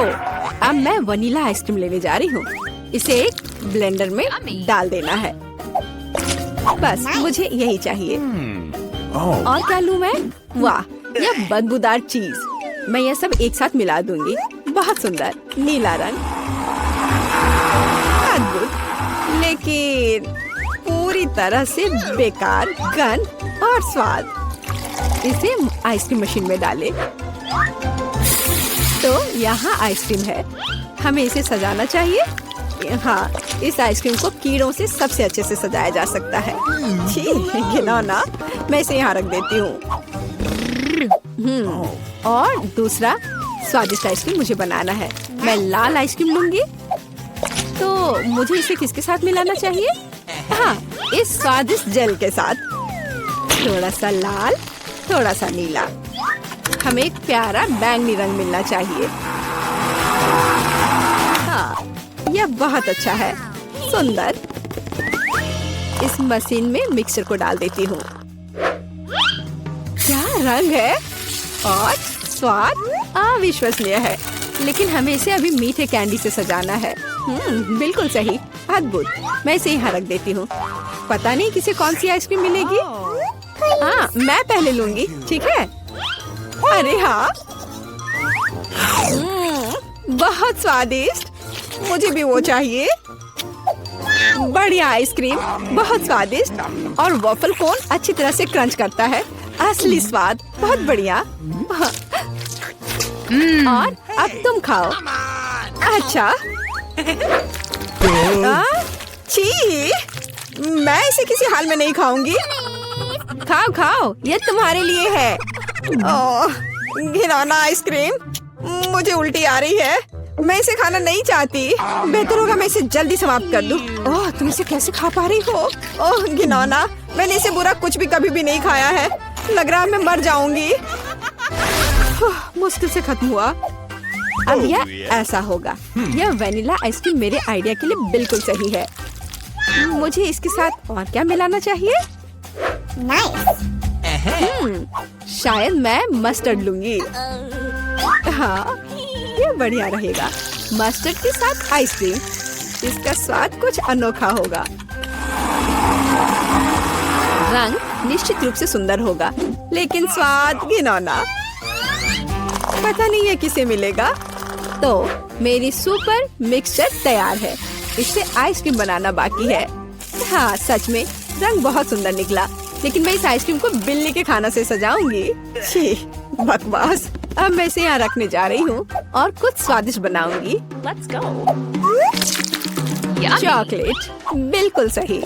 तो अब मैं वनीला आइसक्रीम लेने जा रही हूँ। इसे एक ब्लेंडर में डाल देना है। बस मुझे यही चाहिए। और क्या लूँ मैं? वाह, यह बदबूदार चीज। मैं यह सब एक साथ मिला दूंगी। बहुत सुंदर नीला रंग, अद्भुत, लेकिन पूरी तरह से बेकार गंध और स्वाद। इसे आइसक्रीम मशीन में डालें। तो यहाँ आइसक्रीम है। हमें इसे सजाना चाहिए। हाँ, इस आइसक्रीम को कीड़ों से सबसे अच्छे से सजाया जा सकता है। छी, घिनौना। मैं इसे यहाँ रख देती हूँ। और दूसरा स्वादिष्ट आइसक्रीम मुझे बनाना है। मैं लाल आइसक्रीम लूंगी। तो मुझे इसे किसके साथ मिलाना चाहिए? हाँ, इस स्वादिष्ट जेल के साथ। थोड़ा सा लाल, थोड़ा सा नीला। हमें एक प्यारा बैंगनी रंग मिलना चाहिए। हाँ, यह बहुत अच्छा है। सुंदर। इस मशीन में मिक्सचर को डाल देती हूँ। क्या रंग है और स्वाद अविश्वसनीय है। लेकिन हमें इसे अभी मीठे कैंडी से सजाना है। बिल्कुल सही, अद्भुत। मैं इसे यहाँ रख देती हूँ। पता नहीं किसे कौन सी आइसक्रीम मिलेगी। हाँ, मैं पहले लूंगी, ठीक है? अरे हाँ, बहुत स्वादिष्ट। मुझे भी वो चाहिए। बढ़िया आइसक्रीम, बहुत स्वादिष्ट। और वॉफल कोन अच्छी तरह से क्रंच करता है। असली स्वाद, बहुत बढ़िया। और अब तुम खाओ। अच्छा। छी, मैं इसे किसी हाल में नहीं खाऊंगी। खाओ खाओ, ये तुम्हारे लिए है। ओह, घिनौना आइसक्रीम। मुझे उल्टी आ रही है। मैं इसे खाना नहीं चाहती। बेहतर होगा मैं इसे जल्दी समाप्त कर दूं। ओह, तुम इसे कैसे खा पा रही हो? ओह घिनौना, मैंने इसे बुरा कुछ भी कभी भी नहीं खाया है। लग रहा है मैं मर जाऊंगी। मुश्किल से खत्म हुआ। अब यह ऐसा होगा। यह वेनिला आइसक्रीम मेरे आइडिया के लिए बिल्कुल सही है। मुझे इसके साथ और क्या मिलाना चाहिए? शायद मैं मस्टर्ड लूंगी। हाँ, ये बढ़िया रहेगा। मस्टर्ड के साथ आइसक्रीम। इसका स्वाद कुछ अनोखा होगा। रंग निश्चित रूप से सुंदर होगा, लेकिन स्वाद घिनौना। पता नहीं है किसे मिलेगा। तो मेरी सुपर मिक्सचर तैयार है। इससे आइसक्रीम बनाना बाकी है। हाँ, सच में रंग बहुत सुंदर निकला। लेकिन मैं इस आइसक्रीम को बिल्ली के खाना से सजाऊंगी। छी, बकवास। अब मैं इसे यहाँ रखने जा रही हूँ और कुछ स्वादिष्ट बनाऊंगी। Let's go. चॉकलेट, बिल्कुल सही।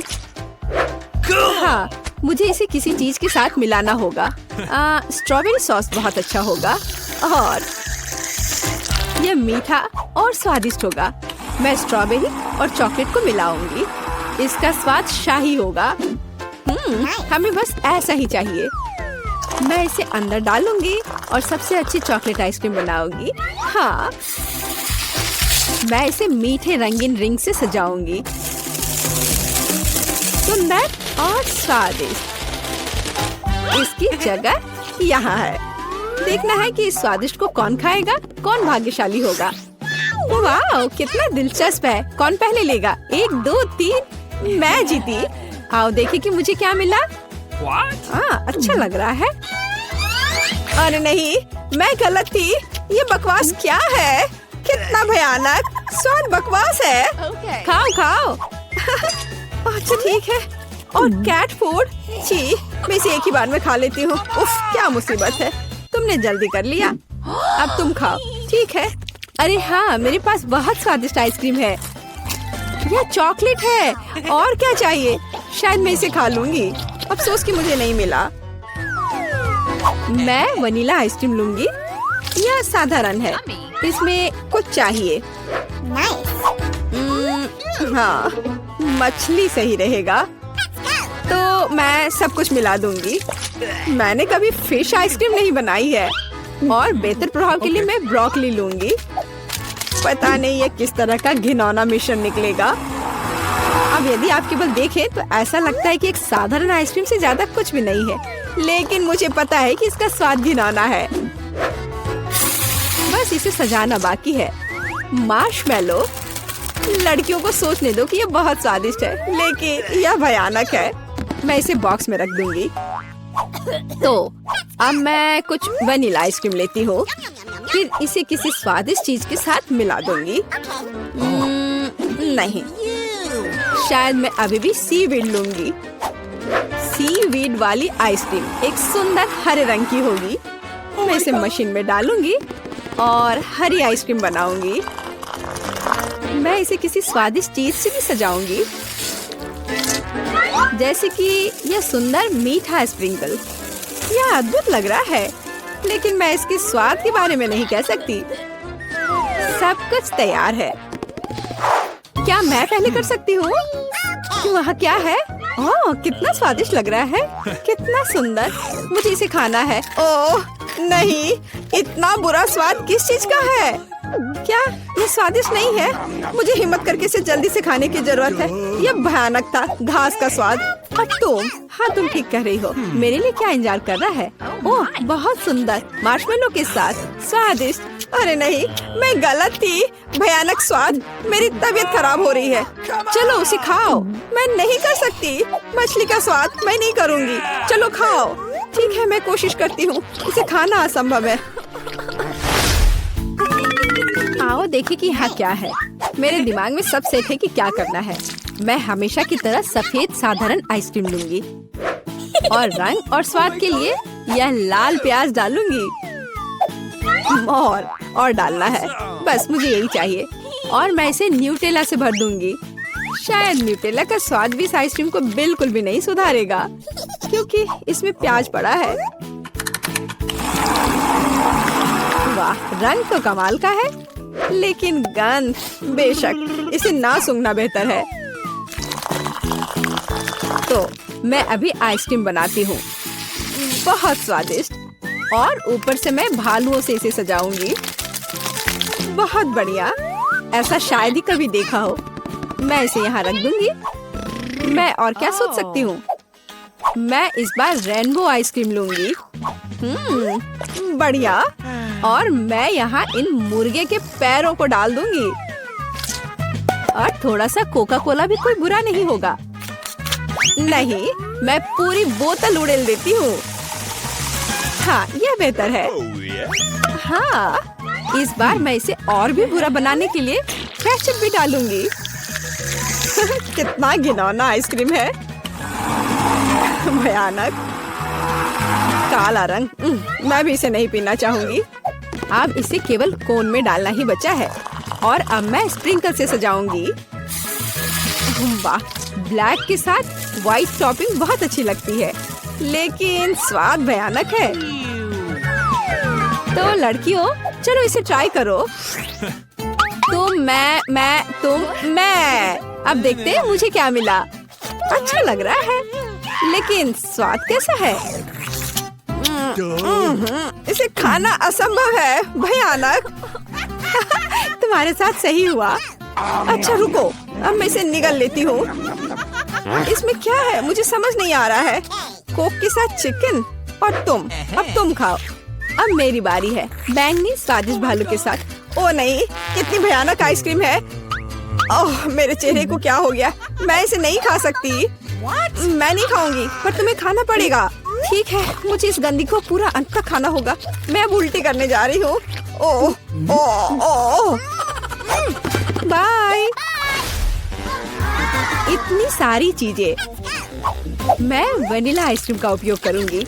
हाँ, मुझे इसे किसी चीज के साथ मिलाना होगा। स्ट्रॉबेरी सॉस बहुत अच्छा होगा। और यह मीठा और स्वादिष्ट होगा। मैं स्ट्रॉबेरी और चॉकलेट को मिलाऊंगी। इसका स्वाद शाही होगा। हमें बस ऐसा ही चाहिए। मैं इसे अंदर डालूंगी और सबसे अच्छी चॉकलेट आइसक्रीम बनाऊंगी। हाँ, मैं इसे मीठे रंगीन रिंग से सजाऊंगी। सुंदर और स्वादिष्ट। इसकी जगह यहाँ है। देखना है कि इस स्वादिष्ट को कौन खाएगा, कौन भाग्यशाली होगा। वाह, कितना दिलचस्प है। कौन पहले लेगा? 1, 2, 3। मैं जीती। आओ देखें कि मुझे क्या मिला। हाँ, अच्छा लग रहा है। अरे नहीं, मैं गलत थी। ये बकवास क्या है? कितना भयानक स्वाद बकवास है। खाओ खाओ। अच्छा ठीक है। और कैट फूड, छी, मैं इसे एक ही बार में खा लेती हूँ। उफ, क्या मुसीबत है। तुमने जल्दी कर लिया। अब तुम खाओ, ठीक है? अरे हाँ, मेरे पास बहुत स्वादिष्ट आइसक्रीम है। यह चॉकलेट है। और क्या चाहिए? शायद मैं इसे खा लूंगी। अफसोस कि मुझे नहीं मिला। मैं वनीला आइसक्रीम लूंगी। यह साधारण है। इसमें कुछ चाहिए। हाँ, मछली सही रहेगा। तो मैं सब कुछ मिला दूंगी। मैंने कभी फिश आइसक्रीम नहीं बनाई है। और बेहतर प्रभाव के लिए मैं ब्रोकली लूंगी। पता नहीं ये किस तरह का घिनौना मिश्रण निकलेगा। अब यदि आप केवल देखें तो ऐसा लगता है कि एक साधारण आइसक्रीम से ज्यादा कुछ भी नहीं है। लेकिन मुझे पता है कि इसका स्वाद घिनौना है। बस इसे सजाना बाकी है। मार्शमेलो। लड़कियों को सोचने दो कि ये बहुत स्वादिष्ट है, लेकिन यह भयानक है। मैं इसे बॉक्स में रख दूंगी। तो अब मैं कुछ वनीला आइसक्रीम लेती हूँ, फिर इसे किसी स्वादिष्ट चीज के साथ मिला दूंगी। नहीं, शायद मैं अभी भी सीवीड लूंगी। सीवीड वाली आइसक्रीम एक सुंदर हरे रंग की होगी। मैं इसे मशीन में डालूंगी और हरी आइसक्रीम बनाऊंगी। मैं इसे किसी स्वादिष्ट चीज से भी सजाऊंगी, जैसे कि यह सुंदर मीठा स्प्रिंकल। यह अद्भुत लग रहा है, लेकिन मैं इसके स्वाद के बारे में नहीं कह सकती। सब कुछ तैयार है। क्या मैं पहले कर सकती हूँ? वहाँ क्या है? ओह, कितना स्वादिष्ट लग रहा है। कितना सुंदर। मुझे इसे खाना है। ओह नहीं, इतना बुरा स्वाद किस चीज का है? क्या ये स्वादिष्ट नहीं है? मुझे हिम्मत करके इसे जल्दी से खाने की जरूरत है। यह भयानक था, घास का स्वाद। और तुम? हाँ, तुम ठीक कह रही हो। मेरे लिए क्या इंतजार कर रहा है? ओह, बहुत सुंदर मार्शमेलो के साथ स्वादिष्ट। अरे नहीं, मैं गलत थी। भयानक स्वाद। मेरी तबीयत खराब हो रही है। चलो उसे खाओ। मैं नहीं कर सकती। मछली का स्वाद मैं नहीं करूँगी। चलो खाओ। ठीक है, मैं कोशिश करती हूँ। इसे खाना असंभव है। आओ देखें कि यहाँ क्या है। मेरे दिमाग में सब सेट है कि क्या करना है। मैं हमेशा की तरह सफेद साधारण आइसक्रीम लूंगी और रंग और स्वाद के लिए यह लाल प्याज डालूंगी। और डालना है, बस मुझे यही चाहिए। और मैं इसे न्यूटेला से भर दूंगी। शायद न्यूटेला का स्वाद भी इस आइसक्रीम को बिल्कुल भी नहीं सुधारेगा, क्योंकि इसमें प्याज पड़ा है। वाह, रंग तो कमाल का है, लेकिन गंध, बेशक इसे ना सूंघना बेहतर है। तो मैं अभी आइसक्रीम बनाती हूँ, बहुत स्वादिष्ट। और ऊपर से मैं भालुओं से इसे सजाऊंगी। बहुत बढ़िया, ऐसा शायद ही कभी देखा हो। मैं इसे यहाँ रख दूंगी। मैं और क्या सोच सकती हूँ? मैं इस बार रेनबो आइसक्रीम लूंगी। बढ़िया। और मैं यहाँ इन मुर्गे के पैरों को डाल दूंगी। और थोड़ा सा कोका कोला भी कोई बुरा नहीं होगा। नहीं, मैं पूरी बोतल उड़ेल देती हूँ। हाँ, यह बेहतर है। हाँ, इस बार मैं इसे और भी बुरा बनाने के लिए केचप भी डालूंगी। कितना घिनौना आइसक्रीम है। भयानक काला रंग। मैं भी इसे नहीं पीना चाहूंगी। अब इसे केवल कोन में डालना ही बचा है। और अब मैं स्प्रिंकल से सजाऊंगी। वाह, ब्लैक के साथ व्हाइट टॉपिंग बहुत अच्छी लगती है, लेकिन स्वाद भयानक है। तो लड़कियों, चलो इसे ट्राई करो। तुम, मैं। अब देखते हैं मुझे क्या मिला। अच्छा लग रहा है, लेकिन स्वाद कैसा है? इसे खाना असंभव है, भयानक। तुम्हारे साथ सही हुआ। अच्छा रुको, अब मैं इसे निगल लेती हूँ। इसमें क्या है मुझे समझ नहीं आ रहा है। कोक के साथ चिकन। और अब तुम खाओ। अब मेरी बारी है, बैंगनी स्वादिष्ट भालू के साथ। ओ नहीं, कितनी भयानक आइसक्रीम है। ओह, मेरे चेहरे को क्या हो गया? मैं इसे नहीं खा सकती। मैं नहीं खाऊंगी, पर तुम्हें खाना पड़ेगा। ठीक है, मुझे इस गंदी को पूरा अंत तक खाना होगा। मैं अब उल्टी करने जा रही हूँ। ओह, बाय। इतनी सारी चीजें। मैं वनीला आइसक्रीम का उपयोग करूंगी।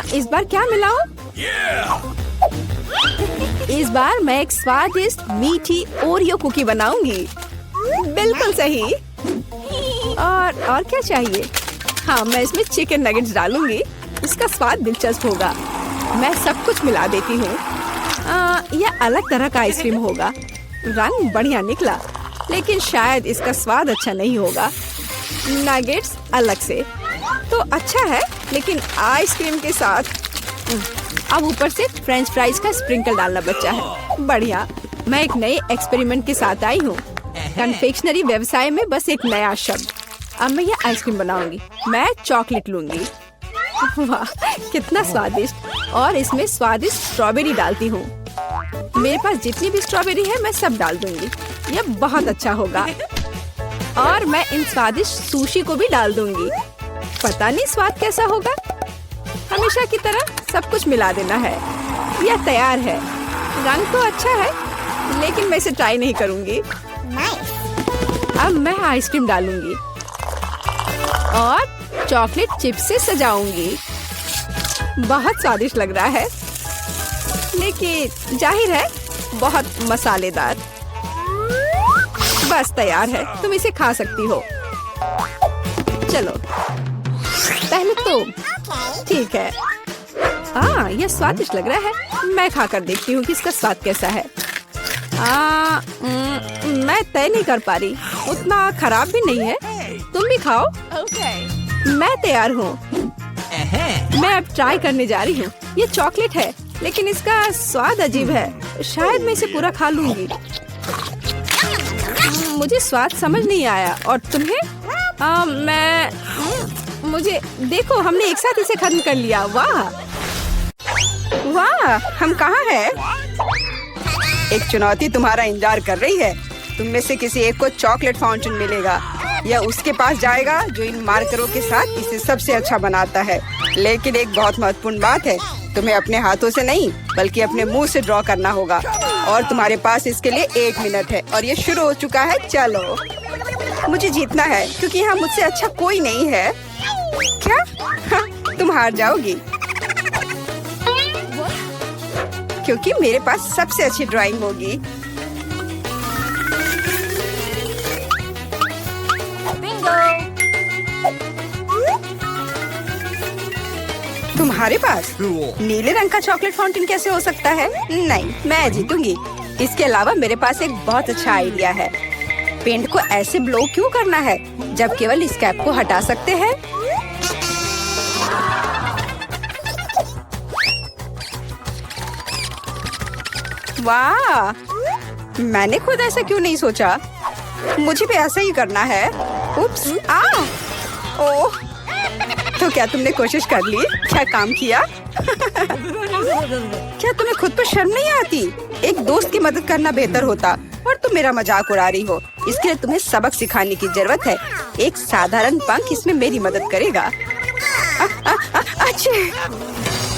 इस बार क्या मिलाऊं? इस बार मैं एक स्वादिष्ट मीठी ओरियो कुकी बनाऊंगी। बिल्कुल सही। और क्या चाहिए? हाँ, मैं इसमें चिकन नगेट्स डालूंगी। इसका स्वाद दिलचस्प होगा। मैं सब कुछ मिला देती हूँ। यह अलग तरह का आइसक्रीम होगा। रंग बढ़िया निकला, लेकिन शायद इसका स्वाद अच्छा नहीं होगा। नगेट्स अलग से तो अच्छा है, लेकिन आइसक्रीम के साथ। अब ऊपर से फ्रेंच फ्राइज का स्प्रिंकल डालना बचा है। बढ़िया। मैं एक नए एक्सपेरिमेंट के साथ आई हूँ। कन्फेक्शनरी व्यवसाय में बस एक नया शब्द। अब मैं यह आइसक्रीम बनाऊंगी। मैं चॉकलेट लूंगी। वाह, कितना स्वादिष्ट। और इसमें स्वादिष्ट स्ट्रॉबेरी डालती हूँ। मेरे पास जितनी भी स्ट्रॉबेरी है मैं सब डाल दूंगी। ये बहुत अच्छा होगा। और मैं इन स्वादिष्ट सुशी को भी डाल दूंगी। पता नहीं स्वाद कैसा होगा। हमेशा की तरह सब कुछ मिला देना है। यह तैयार है। रंग तो अच्छा है, लेकिन मैं इसे ट्राई नहीं करूंगी। अब मैं आइसक्रीम डालूंगी और चॉकलेट चिप्स से सजाऊंगी। बहुत स्वादिष्ट लग रहा है, लेकिन जाहिर है बहुत मसालेदार। बस तैयार है, तुम इसे खा सकती हो। चलो पहले तुम। ठीक है। यह स्वादिष्ट लग रहा है। मैं खाकर देखती हूँ कि इसका स्वाद कैसा है। मैं तय नहीं कर पा रही। उतना खराब भी नहीं है। तुम भी खाओ। मैं तैयार हूँ। मैं अब ट्राई करने जा रही हूँ। ये चॉकलेट है, लेकिन इसका स्वाद अजीब है। शायद मैं इसे पूरा खा लूंगी। मुझे स्वाद समझ नहीं आया। और तुम्हें? मुझे देखो, हमने एक साथ इसे खत्म कर लिया। वाह वाह, हम कहाँ हैं? एक चुनौती तुम्हारा इंतजार कर रही है। तुम में से किसी एक को चॉकलेट फाउंटेन मिलेगा। यह उसके पास जाएगा जो इन मार्करों के साथ इसे सबसे अच्छा बनाता है। लेकिन एक बहुत महत्वपूर्ण बात है, तुम्हें अपने हाथों से नहीं बल्कि अपने मुंह से ड्रॉ करना होगा। और तुम्हारे पास इसके लिए 1 मिनट है। और ये शुरू हो चुका है। चलो, मुझे जीतना है क्योंकि यहाँ मुझसे अच्छा कोई नहीं है। क्या? तुम हार जाओगी क्योंकि मेरे पास सबसे अच्छी ड्राइंग होगी। तुम्हारे पास नीले रंग का चॉकलेट फाउंटेन कैसे हो सकता है? नहीं, मैं जीतूंगी। इसके अलावा मेरे पास एक बहुत अच्छा आइडिया है। पेंट को ऐसे ब्लो क्यों करना है जब केवल इस कैप को हटा सकते हैं? वाह, मैंने खुद ऐसा क्यों नहीं सोचा। मुझे भी ऐसा ही करना है। उप्स, ओह, तो क्या तुमने कोशिश कर ली? क्या काम किया? क्या तुम्हें खुद पर शर्म नहीं आती? एक दोस्त की मदद करना बेहतर होता और तुम मेरा मजाक उड़ा रही हो। इसके लिए तुम्हें सबक सिखाने की जरूरत है। एक साधारण पंख इसमें मेरी मदद करेगा। अच्छा,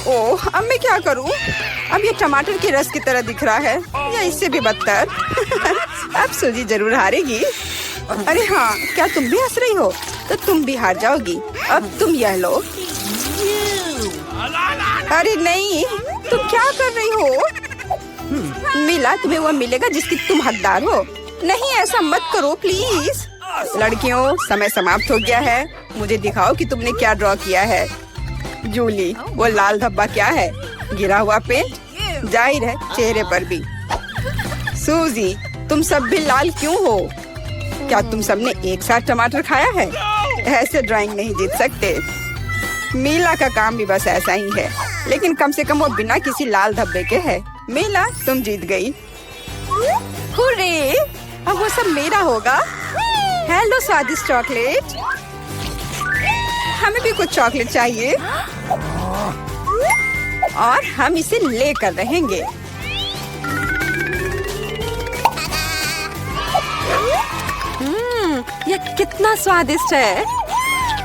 ओह, अब मैं क्या करूं? अब ये टमाटर के रस की तरह दिख रहा है, या इससे भी बदतर। अब सूजी जरूर हारेगी। अरे हाँ, क्या तुम भी हंस रही हो? तो तुम भी हार जाओगी। अब तुम यह लो। अरे नहीं, तुम क्या कर रही हो? मिला, तुम्हें वह मिलेगा जिसकी तुम हकदार हो। नहीं, ऐसा मत करो प्लीज। लड़कियों, समय समाप्त हो गया है। मुझे दिखाओ कि तुमने क्या ड्रॉ किया है। जूली, वो लाल धब्बा क्या है? गिरा हुआ पेंट? जाहिर है चेहरे पर भी। सूजी, तुम सब भी लाल क्यों हो? क्या तुम सबने एक साथ टमाटर खाया है? ऐसे ड्राइंग नहीं जीत सकते। मीला का काम भी बस ऐसा ही है, लेकिन कम से कम वो बिना किसी लाल धब्बे के है। मीला, तुम जीत गई। हुर्रे! अब वो सब मेरा होगा। हेलो स्वादिष्ट चॉकलेट। हमें भी कुछ चॉकलेट चाहिए और हम इसे लेकर रहेंगे। यह कितना स्वादिष्ट है।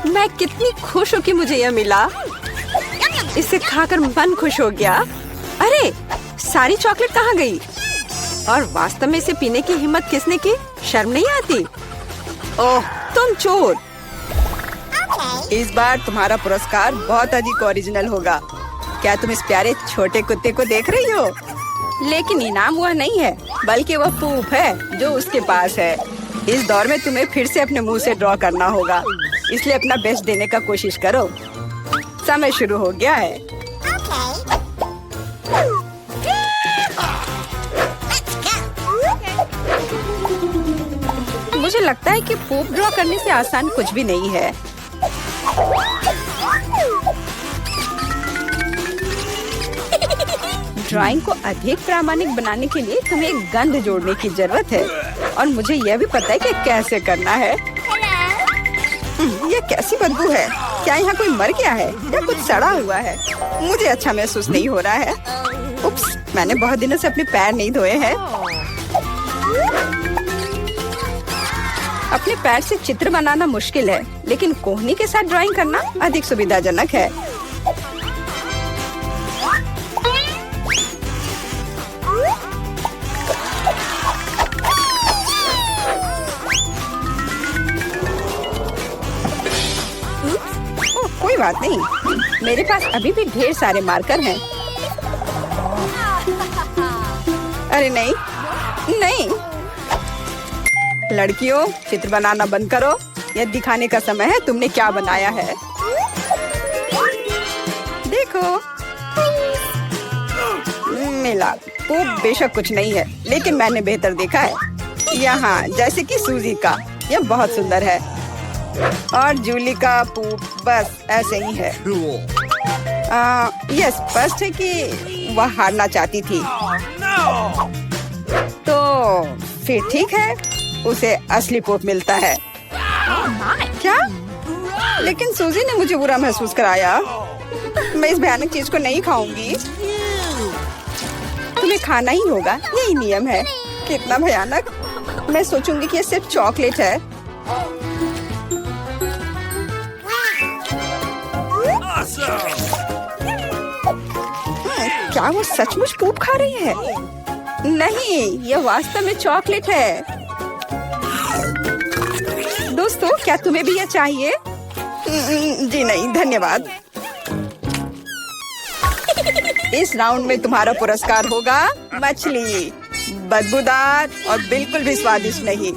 मैं कितनी खुश हूँ कि मुझे यह मिला। इसे खाकर मन खुश हो गया। अरे, सारी चॉकलेट कहाँ गई? और वास्तव में इसे पीने की हिम्मत किसने की? शर्म नहीं आती? ओह, तुम चोर। इस बार तुम्हारा पुरस्कार बहुत अधिक ओरिजिनल होगा। क्या तुम इस प्यारे छोटे कुत्ते को देख रही हो? लेकिन इनाम वह नहीं है, बल्कि वह पूप है जो उसके पास है। इस दौर में तुम्हें फिर से अपने मुंह से ड्रॉ करना होगा, इसलिए अपना बेस्ट देने का कोशिश करो। समय शुरू हो गया है। मुझे लगता है कि पूप ड्रॉ करने से आसान कुछ भी नहीं है। ड्राइंग को अधिक प्रामाणिक बनाने के लिए तुम्हें एक गंध जोड़ने की जरूरत है, और मुझे यह भी पता है कि कैसे करना है। यह कैसी बदबू है? क्या यहाँ कोई मर गया है या कुछ सड़ा हुआ है? मुझे अच्छा महसूस नहीं हो रहा है। उप्स, मैंने बहुत दिनों से अपने पैर नहीं धोए हैं। अपने पैर से चित्र बनाना मुश्किल है, लेकिन कोहनी के साथ ड्राइंग करना अधिक सुविधाजनक है। ओह, कोई बात नहीं, मेरे पास अभी भी ढेर सारे मार्कर हैं। अरे नहीं, नहीं। लड़कियों, चित्र बनाना बंद करो। यह दिखाने का समय है तुमने क्या बनाया है। देखो, मिला। वो बेशक कुछ नहीं है, लेकिन मैंने बेहतर देखा है। यहाँ जैसे कि सूजी का, यह बहुत सुंदर है। और जूली का पूप बस ऐसे ही है। यह स्पष्ट है कि वह हारना चाहती थी। तो फिर ठीक है, उसे असली पोप मिलता है। क्या? लेकिन सूजी ने मुझे बुरा महसूस कराया। मैं इस भयानक चीज को नहीं खाऊंगी। तुम्हें खाना ही होगा, यही नियम है। कितना भयानक। मैं सोचूंगी कि ये सिर्फ चॉकलेट है। क्या वो सचमुच पूप खा रही है? नहीं, यह वास्तव में चॉकलेट है। दोस्तों, क्या तुम्हें भी यह चाहिए? जी नहीं, धन्यवाद। इस राउंड में तुम्हारा पुरस्कार होगा मछली। बदबूदार और बिल्कुल भी स्वादिष्ट नहीं।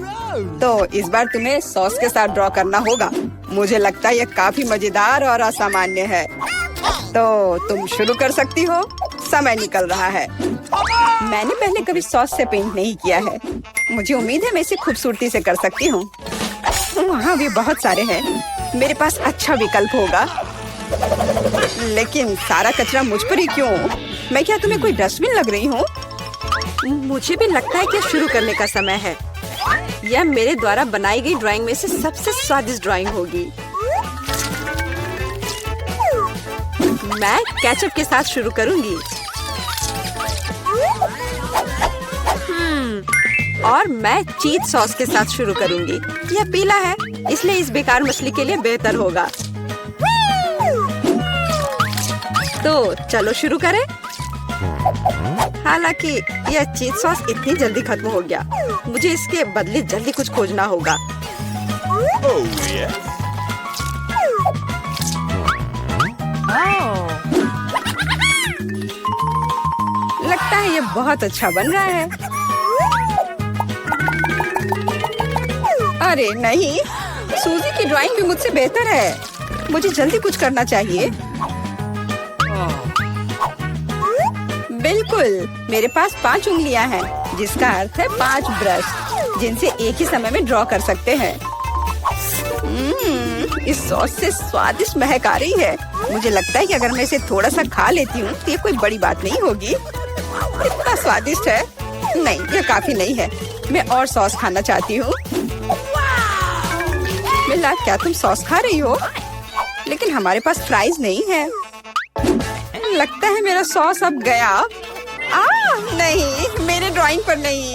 तो इस बार तुम्हें सॉस के साथ ड्रॉ करना होगा। मुझे लगता है यह काफी मजेदार और असामान्य है। तो तुम शुरू कर सकती हो। समय निकल रहा है। मैंने पहले कभी सॉस से पेंट नहीं किया है। मुझे उम्मीद है मैं इसे खूबसूरती से कर सकती हूँ। वहाँ भी बहुत सारे हैं। मेरे पास अच्छा विकल्प होगा। लेकिन सारा कचरा मुझ पर ही क्यों? मैं क्या तुम्हें कोई डस्टबिन लग रही हूँ? मुझे भी लगता है कि शुरू करने का समय है। यह मेरे द्वारा बनाई गई ड्राइंग में से सबसे स्वादिष्ट ड्राइंग होगी। मैं केचप के साथ शुरू करूंगी। और मैं चीज सॉस के साथ शुरू करूंगी। यह पीला है, इसलिए इस बेकार मछली के लिए बेहतर होगा। तो चलो शुरू करें। हालांकि यह चीज सॉस इतनी जल्दी खत्म हो गया। मुझे इसके बदले जल्दी कुछ खोजना होगा। लगता है ये बहुत अच्छा बन रहा है। अरे नहीं, सूजी की ड्राइंग भी मुझसे बेहतर है। मुझे जल्दी कुछ करना चाहिए। बिल्कुल, मेरे पास 5 उंगलियां हैं, जिसका अर्थ है 5 ब्रश, जिनसे एक ही समय में ड्रॉ कर सकते हैं। इस सॉस से स्वादिष्ट महक आ रही है। मुझे लगता है कि अगर मैं इसे थोड़ा सा खा लेती हूँ तो ये कोई बड़ी बात नहीं होगी। इतना स्वादिष्ट है। नहीं, यह काफी नहीं है। मैं और सॉस खाना चाहती हूँ। मिला, क्या तुम सॉस खा रही हो? लेकिन हमारे पास फ्राइज नहीं है। लगता है मेरा सॉस अब गया। नहीं, मेरे ड्राइंग पर नहीं।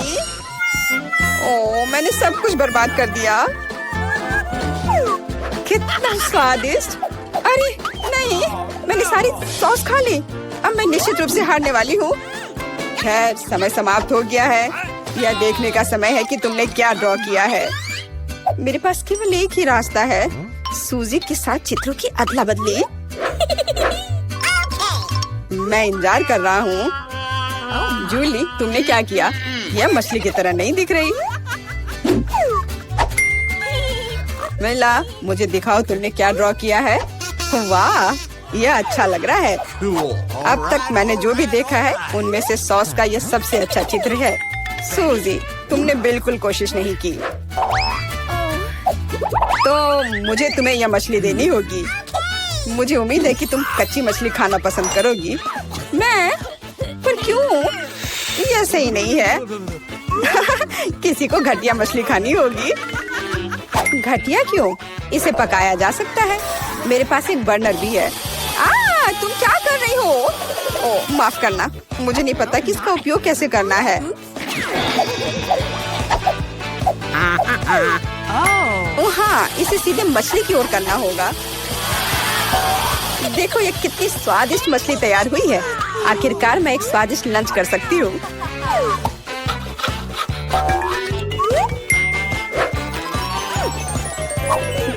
ओह, मैंने सब कुछ बर्बाद कर दिया। कितना स्वादिष्ट। अरे नहीं, मैंने सारी सॉस खा ली। अब मैं निश्चित रूप से हारने वाली हूँ। खैर, समय समाप्त हो गया है। यह देखने का समय है कि तुमने क्या ड्रॉ किया है। मेरे पास केवल एक ही रास्ता है, सूजी के साथ चित्रों की अदला बदली। मैं इंतजार कर रहा हूँ। जूली, तुमने क्या किया? यह मछली की तरह नहीं दिख रही। मिला, मुझे दिखाओ तुमने क्या ड्रॉ किया है। वाह, यह अच्छा लग रहा है। अब तक मैंने जो भी देखा है उनमें से सॉस का यह सबसे अच्छा चित्र है। सूजी, तुमने बिल्कुल कोशिश नहीं की। तो मुझे तुम्हें यह मछली देनी होगी। मुझे उम्मीद है कि तुम कच्ची मछली खाना पसंद करोगी। मैं? पर क्यों? यह सही नहीं है। किसी को घटिया मछली खानी होगी। घटिया क्यों? इसे पकाया जा सकता है। मेरे पास एक बर्नर भी है। तुम क्या कर रही हो? ओह, माफ करना। मुझे नहीं पता कि इसका उपयोग कैसे करना है। ओह हाँ, इसे सीधे मछली की ओर करना होगा। देखो ये कितनी स्वादिष्ट मछली तैयार हुई है। आखिरकार मैं एक स्वादिष्ट लंच कर सकती हूँ।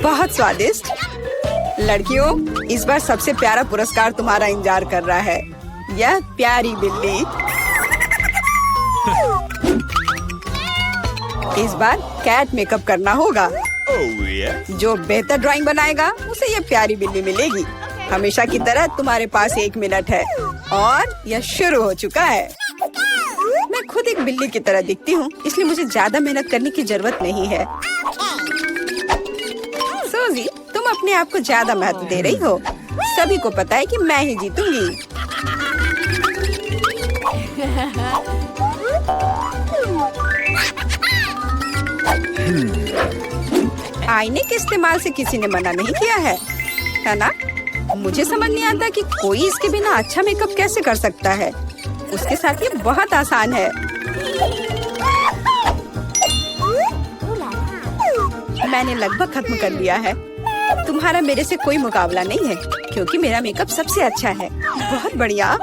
बहुत स्वादिष्ट। लड़कियों, इस बार सबसे प्यारा पुरस्कार तुम्हारा इंतजार कर रहा है। यह प्यारी बिल्ली। इस बार कैट मेकअप करना होगा। जो बेहतर ड्राइंग बनाएगा उसे ये प्यारी बिल्ली मिलेगी। हमेशा की तरह तुम्हारे पास 1 मिनट है और यह शुरू हो चुका है। मैं खुद एक बिल्ली की तरह दिखती हूँ, इसलिए मुझे ज्यादा मेहनत करने की जरूरत नहीं है। सोजी, तुम अपने आप को ज्यादा महत्व दे रही हो। सभी को पता है कि मैं ही जीतूंगी। आईने के इस्तेमाल से किसी ने मना नहीं किया है ना? मुझे समझ नहीं आता कि कोई इसके बिना अच्छा मेकअप कैसे कर सकता है। उसके साथ ये बहुत आसान है। मैंने लगभग खत्म कर लिया है। तुम्हारा मेरे से कोई मुकाबला नहीं है, क्योंकि मेरा मेकअप सबसे अच्छा है। बहुत बढ़िया।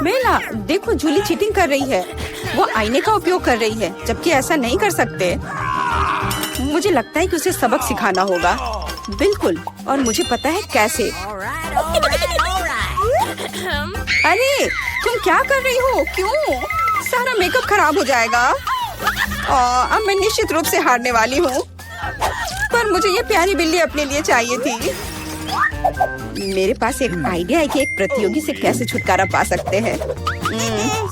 मेला, देखो जूली चीटिंग कर रही है। वो आईने का उपयोग कर रही है, जबकि ऐसा नहीं कर सकते। मुझे लगता है कि उसे सबक सिखाना होगा। बिल्कुल, और मुझे पता है कैसे। अरे तुम क्या कर रही हो? क्यों? सारा मेकअप खराब हो जाएगा। अब मैं निश्चित रूप से हारने वाली हूँ। पर मुझे ये प्यारी बिल्ली अपने लिए चाहिए थी। मेरे पास एक आइडिया है कि एक प्रतियोगी से कैसे छुटकारा पा सकते हैं।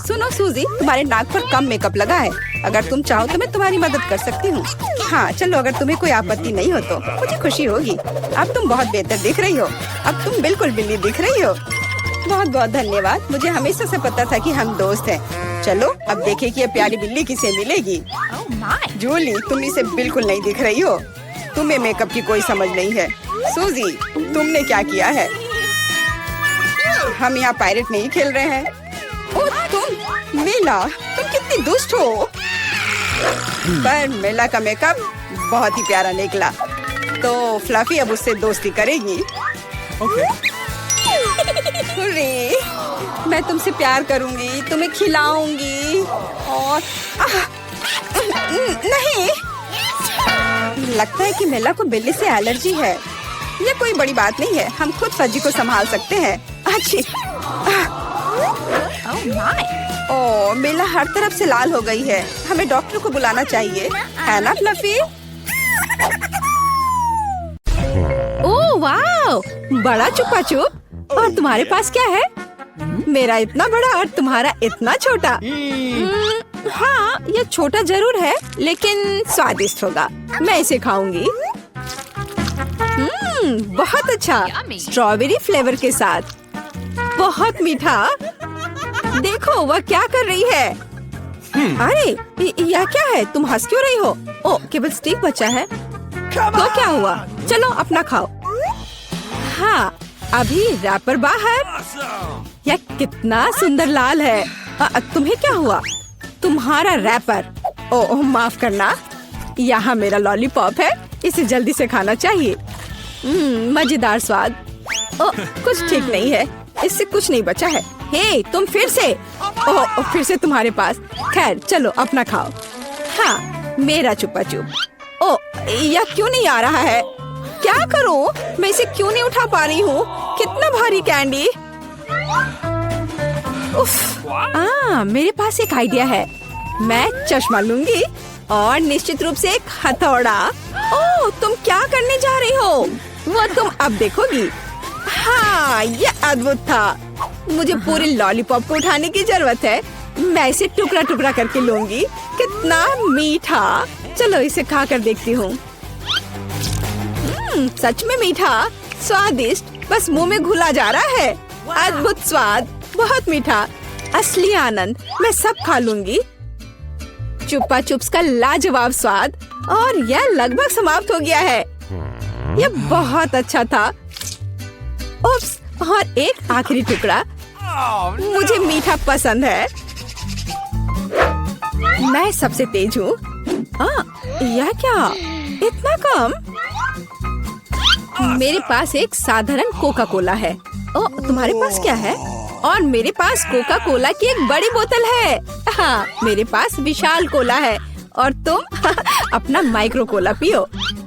सुनो सूजी, तुम्हारे नाक पर कम मेकअप लगा है। अगर तुम चाहो तो मैं तुम्हारी मदद कर सकती हूँ। हाँ चलो, अगर तुम्हें कोई आपत्ति नहीं हो तो मुझे खुशी होगी। अब तुम बहुत बेहतर दिख रही हो। अब तुम बिल्कुल बिल्ली दिख रही हो। बहुत बहुत धन्यवाद। मुझे हमेशा से पता था कि हम दोस्त हैं। चलो अब देखें कि ये प्यारी बिल्ली किसे मिलेगी। जूली, तुम इसे बिल्कुल नहीं दिख रही हो। तुम्हें मेकअप की कोई समझ नहीं है। सूजी, तुमने क्या किया है? हम यहाँ पायरेट नहीं खेल रहे हैं। ओ तुम मेला, तुम कितनी दुष्ट हो। पर मेला का मेकअप बहुत ही प्यारा निकला, तो फ्लफी अब उससे दोस्ती करेगी। हुर्रे, मैं तुमसे प्यार करूंगी, तुम्हें खिलाऊंगी और नहीं, लगता है कि मेला को बिल्ली से एलर्जी है। ये कोई बड़ी बात नहीं है, हम खुद फज्जी को संभाल सकते हैं। अच्छी। ओह, मेला हर तरफ से लाल हो गई है। हमें डॉक्टर को बुलाना चाहिए, है ना फ्लफी? ओह वाह, बड़ा चुपा चुप। और तुम्हारे पास क्या है? मेरा इतना बड़ा और तुम्हारा इतना छोटा। हाँ, ये छोटा जरूर है, लेकिन स्वादिष्ट होगा। मैं इसे खाऊंगी। बहुत अच्छा, स्ट्रॉबेरी फ्लेवर के साथ। बहुत मीठा। देखो वह क्या कर रही है। अरे यह क्या है? तुम हंस क्यों रही हो? ओ, केवल स्टिक बचा है। तो क्या हुआ? चलो अपना खाओ। हाँ, अभी रैपर बाहर। यह कितना सुंदर लाल है। तुम्हें क्या हुआ? तुम्हारा रैपर। ओह माफ करना, यहाँ मेरा लॉलीपॉप है। इसे जल्दी से खाना चाहिए। मजेदार स्वाद। ओह, कुछ ठीक नहीं है। इससे कुछ नहीं बचा है। हे, तुम फिर से। ओह, फिर से तुम्हारे पास। खैर चलो अपना खाओ। हाँ, मेरा चुपा चुप। ओह, यह क्यों नहीं आ रहा है? क्या करूं? मैं इसे क्यों नहीं उठा पा रही हूँ? कितना भारी कैंडी। उफ, मेरे पास एक आइडिया है। मैं चश्मा लूंगी और निश्चित रूप से एक हथौड़ा। ओह, तुम क्या करने जा रही हो? वो तुम अब देखोगी। हाँ, ये अद्भुत था। मुझे पूरे लॉलीपॉप को उठाने की जरूरत है। मैं इसे टुकड़ा टुकड़ा करके लूंगी। कितना मीठा। चलो इसे खा कर देखती हूँ। सच में मीठा, स्वादिष्ट, बस मुंह में घुला जा रहा है। अद्भुत स्वाद, बहुत मीठा, असली आनंद। मैं सब खा लूंगी। चुप्पा चुप्स का लाजवाब स्वाद। और यह लगभग समाप्त हो गया है। यह बहुत अच्छा था। उप्स, और एक आखिरी टुकड़ा। मुझे मीठा पसंद है। मैं सबसे तेज हूँ। यह क्या? इतना कम? मेरे पास एक साधारण कोका कोला है। तुम्हारे पास क्या है? और मेरे पास कोका कोला की एक बड़ी बोतल है। हाँ, मेरे पास विशाल कोला है और तुम अपना माइक्रो कोला पियो।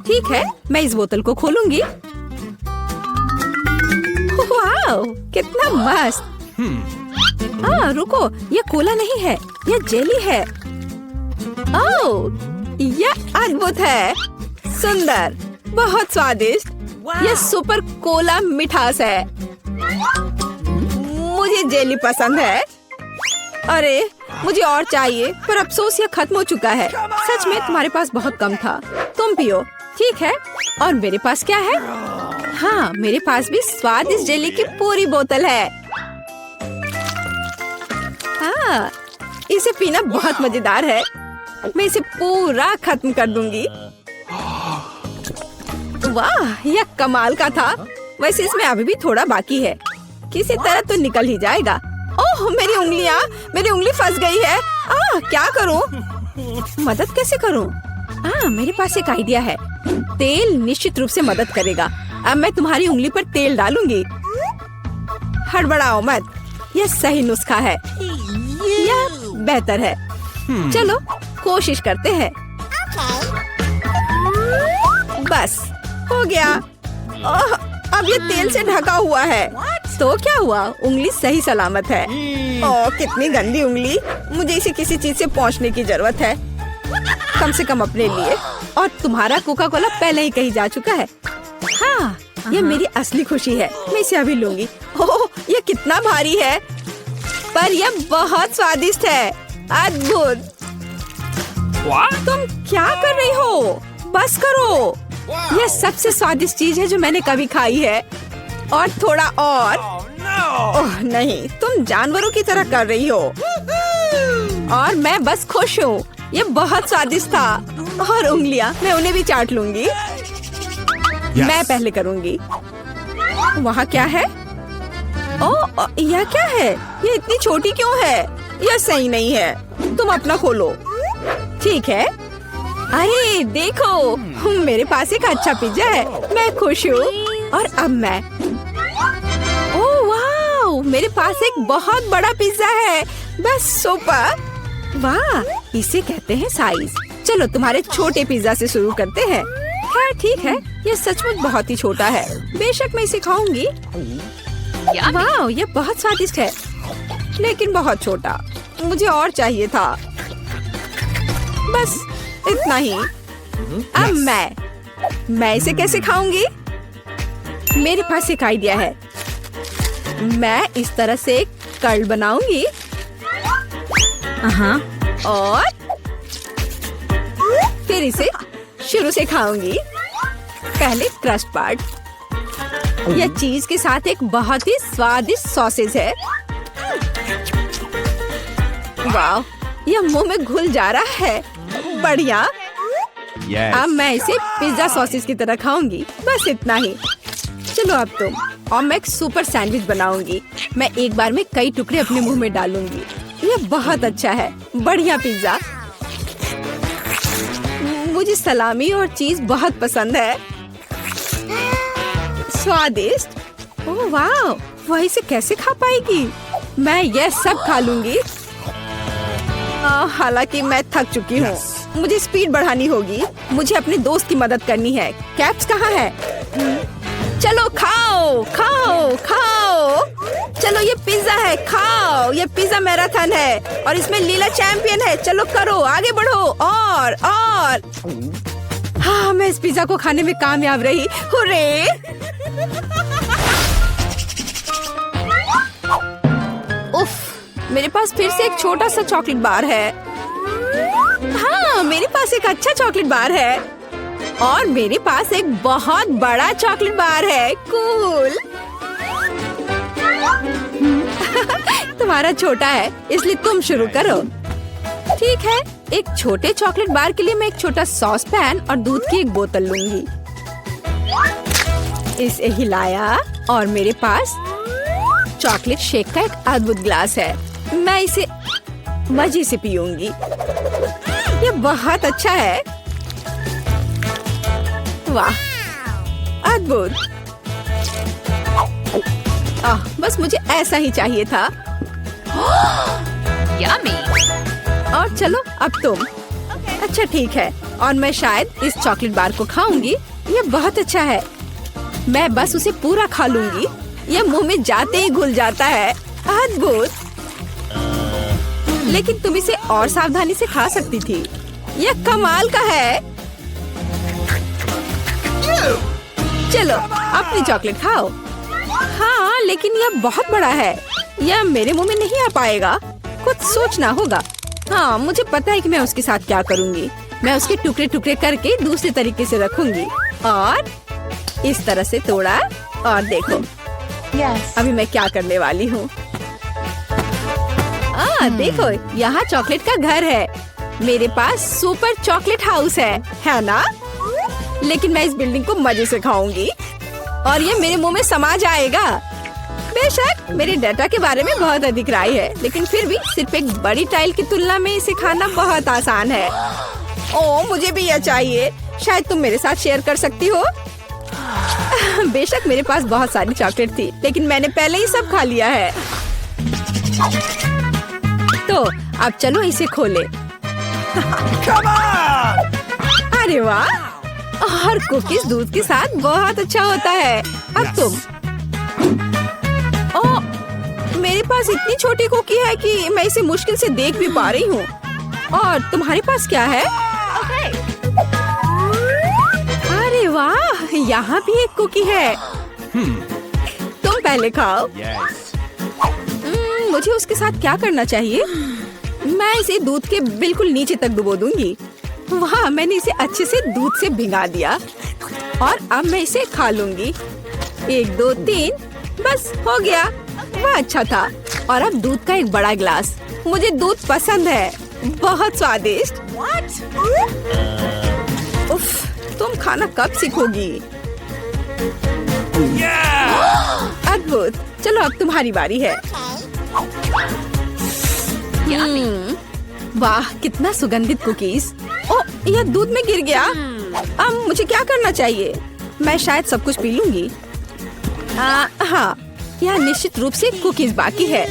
ठीक है, मैं इस बोतल को खोलूंगी। वाह, कितना मस्त! रुको, ये कोला नहीं है, ये जेली है। ओह, यह अद्भुत है। सुंदर, बहुत स्वादिष्ट। यह सुपर कोला मिठास है। मुझे जेली पसंद है। अरे, मुझे और चाहिए, पर अफसोस यह खत्म हो चुका है। सच में तुम्हारे पास बहुत कम था। तुम पियो। ठीक है, और मेरे पास क्या है? हाँ, मेरे पास भी स्वादिष्ट जेली की पूरी बोतल है। हाँ, इसे पीना बहुत मजेदार है। मैं इसे पूरा खत्म कर दूंगी। वाह, यह कमाल का था। वैसे इसमें अभी भी थोड़ा बाकी है। किसी तरह तो निकल ही जाएगा। ओह, मेरी उंगलियां! मेरी उंगली फंस गई है। क्या करूं? मदद कैसे करूं? मेरे पास एक आइडिया है। तेल निश्चित रूप से मदद करेगा। अब मैं तुम्हारी उंगली पर तेल डालूंगी। हड़बड़ाओ मत, यह सही नुस्खा है। यह बेहतर है। चलो कोशिश करते हैं। बस हो गया। अब ये तेल से ढका हुआ है। तो क्या हुआ? उंगली सही सलामत है। कितनी गंदी उंगली। मुझे इसे किसी चीज से पोंछने की जरूरत है, कम से कम अपने लिए। और तुम्हारा कोका कोला पहले ही कहीं जा चुका है। हाँ, ये मेरी असली खुशी है। मैं इसे अभी लूंगी। ओह, ये कितना भारी है, पर यह बहुत स्वादिष्ट है। अद्भुत! तुम क्या कर रही हो? बस करो। यह सबसे स्वादिष्ट चीज है जो मैंने कभी खाई है। और थोड़ा और। ओह नहीं, तुम जानवरों की तरह कर रही हो। और मैं बस खुश हूँ। यह बहुत स्वादिष्ट था। और उंगलियां, मैं उन्हें भी चाट लूंगी। मैं पहले करूंगी। वहाँ क्या है? ओह, यह क्या है? ये इतनी छोटी क्यों है? यह सही नहीं है। तुम अपना खोलो। ठीक है। अरे देखो, मेरे पास एक अच्छा पिज्जा है। मैं खुश हूँ। और अब मैं, ओह वाह, मेरे पास एक बहुत बड़ा पिज्जा है। बस सुपर! वाह, इसे कहते हैं साइज। चलो तुम्हारे छोटे पिज्जा से शुरू करते हैं। खैर ठीक है, ये सचमुच बहुत ही छोटा है। बेशक मैं इसे खाऊंगी। वाह, ये बहुत स्वादिष्ट है, लेकिन बहुत छोटा। मुझे और चाहिए था। बस इतना ही। अब मैं इसे कैसे खाऊंगी? मेरे पास एक आइडिया है। मैं इस तरह से एक कर्ल बनाऊंगी। और फिर इसे शुरू से खाऊंगी। पहले क्रस्ट पार्ट। यह चीज के साथ एक बहुत ही स्वादिष्ट सॉसेज है। वाह, यह मुंह में घुल जा रहा है। बढ़िया। अब मैं इसे पिज्जा सॉसेज की तरह खाऊंगी। बस इतना ही। चलो अब तुम। और मैं एक सुपर सैंडविच बनाऊंगी। मैं एक बार में कई टुकड़े अपने मुंह में डालूंगी। यह बहुत अच्छा है। बढ़िया पिज्जा। मुझे सलामी और चीज बहुत पसंद है। स्वादिष्ट। ओह वाह, वह इसे कैसे खा पाएगी? मैं यह सब खा लूंगी। हालांकि मैं थक चुकी हूँ। मुझे स्पीड बढ़ानी होगी। मुझे अपने दोस्त की मदद करनी है। कैप्स कहाँ है? चलो खाओ खाओ खाओ। चलो ये पिज्जा है, खाओ। ये पिज्जा मैराथन है और इसमें लीला चैंपियन है। चलो करो, आगे बढ़ो। और हाँ, मैं इस पिज्जा को खाने में कामयाब रही। हुर्रे! उफ, मेरे पास फिर से एक छोटा सा चॉकलेट बार है। हाँ, मेरे पास एक अच्छा चॉकलेट बार है। और मेरे पास एक बहुत बड़ा चॉकलेट बार है। कूल। तुम्हारा छोटा है, इसलिए तुम शुरू करो। ठीक है, एक छोटे चॉकलेट बार के लिए मैं एक छोटा सॉस पैन और दूध की एक बोतल लूंगी। इसे हिलाया और मेरे पास चॉकलेट शेक का एक अद्भुत ग्लास है। मैं इसे मजे से पीऊंगी। ये बहुत अच्छा है। वाह, अद्भुत। बस मुझे ऐसा ही चाहिए था। Yummy. और चलो अब तुम। अच्छा ठीक है, और मैं शायद इस चॉकलेट बार को खाऊंगी। ये बहुत अच्छा है। मैं बस उसे पूरा खा लूंगी। ये मुंह में जाते ही घुल जाता है। अद्भुत। लेकिन तुम इसे और सावधानी से खा सकती थी। यह कमाल का है। चलो अपनी चॉकलेट खाओ। हाँ, लेकिन यह बहुत बड़ा है। यह मेरे मुंह में नहीं आ पाएगा। कुछ सोचना होगा। हाँ, मुझे पता है कि मैं उसके साथ क्या करूँगी। मैं उसके टुकड़े टुकड़े करके दूसरे तरीके से रखूंगी और इस तरह से तोड़ा। और देखो अभी मैं क्या करने वाली हूँ। देखो, यहाँ चॉकलेट का घर है। मेरे पास सुपर चॉकलेट हाउस है ना? लेकिन मैं इस बिल्डिंग को मजे से खाऊंगी और ये मेरे मुंह में समा जाएगा। बेशक मेरे डाटा के बारे में बहुत अधिक राय है, लेकिन फिर भी सिर्फ एक बड़ी टाइल की तुलना में इसे खाना बहुत आसान है। ओह, मुझे भी यह चाहिए। शायद तुम मेरे साथ शेयर कर सकती हो। बेशक मेरे पास बहुत सारी चॉकलेट थी, लेकिन मैंने पहले ही सब खा लिया है। तो अब चलो इसे खोले। अरे वाह, और कुकीज दूध के साथ बहुत अच्छा होता है। अब तुम। ओह, मेरे पास इतनी छोटी कुकी है कि मैं इसे मुश्किल से देख भी पा रही हूँ। और तुम्हारे पास क्या है? अरे वाह, यहाँ भी एक कुकी है। तुम पहले खाओ। मुझे उसके साथ क्या करना चाहिए? मैं इसे दूध के बिल्कुल नीचे तक डुबो दूंगी। वाह, मैंने इसे अच्छे से दूध से भिगा दिया और अब मैं इसे खा लूंगी। 1 2 3, बस हो गया। वह अच्छा था। और अब दूध का एक बड़ा गिलास। मुझे दूध पसंद है, बहुत स्वादिष्ट। उफ, तुम खाना कब सीखोगी? अद्भुत। चलो अब तुम्हारी बारी है। वाह, कितना सुगंधित कुकीज। ओह, यह दूध में गिर गया। अब मुझे क्या करना चाहिए? मैं शायद सब कुछ पी लूंगी। हाँ, यह निश्चित रूप से कुकीज बाकी है।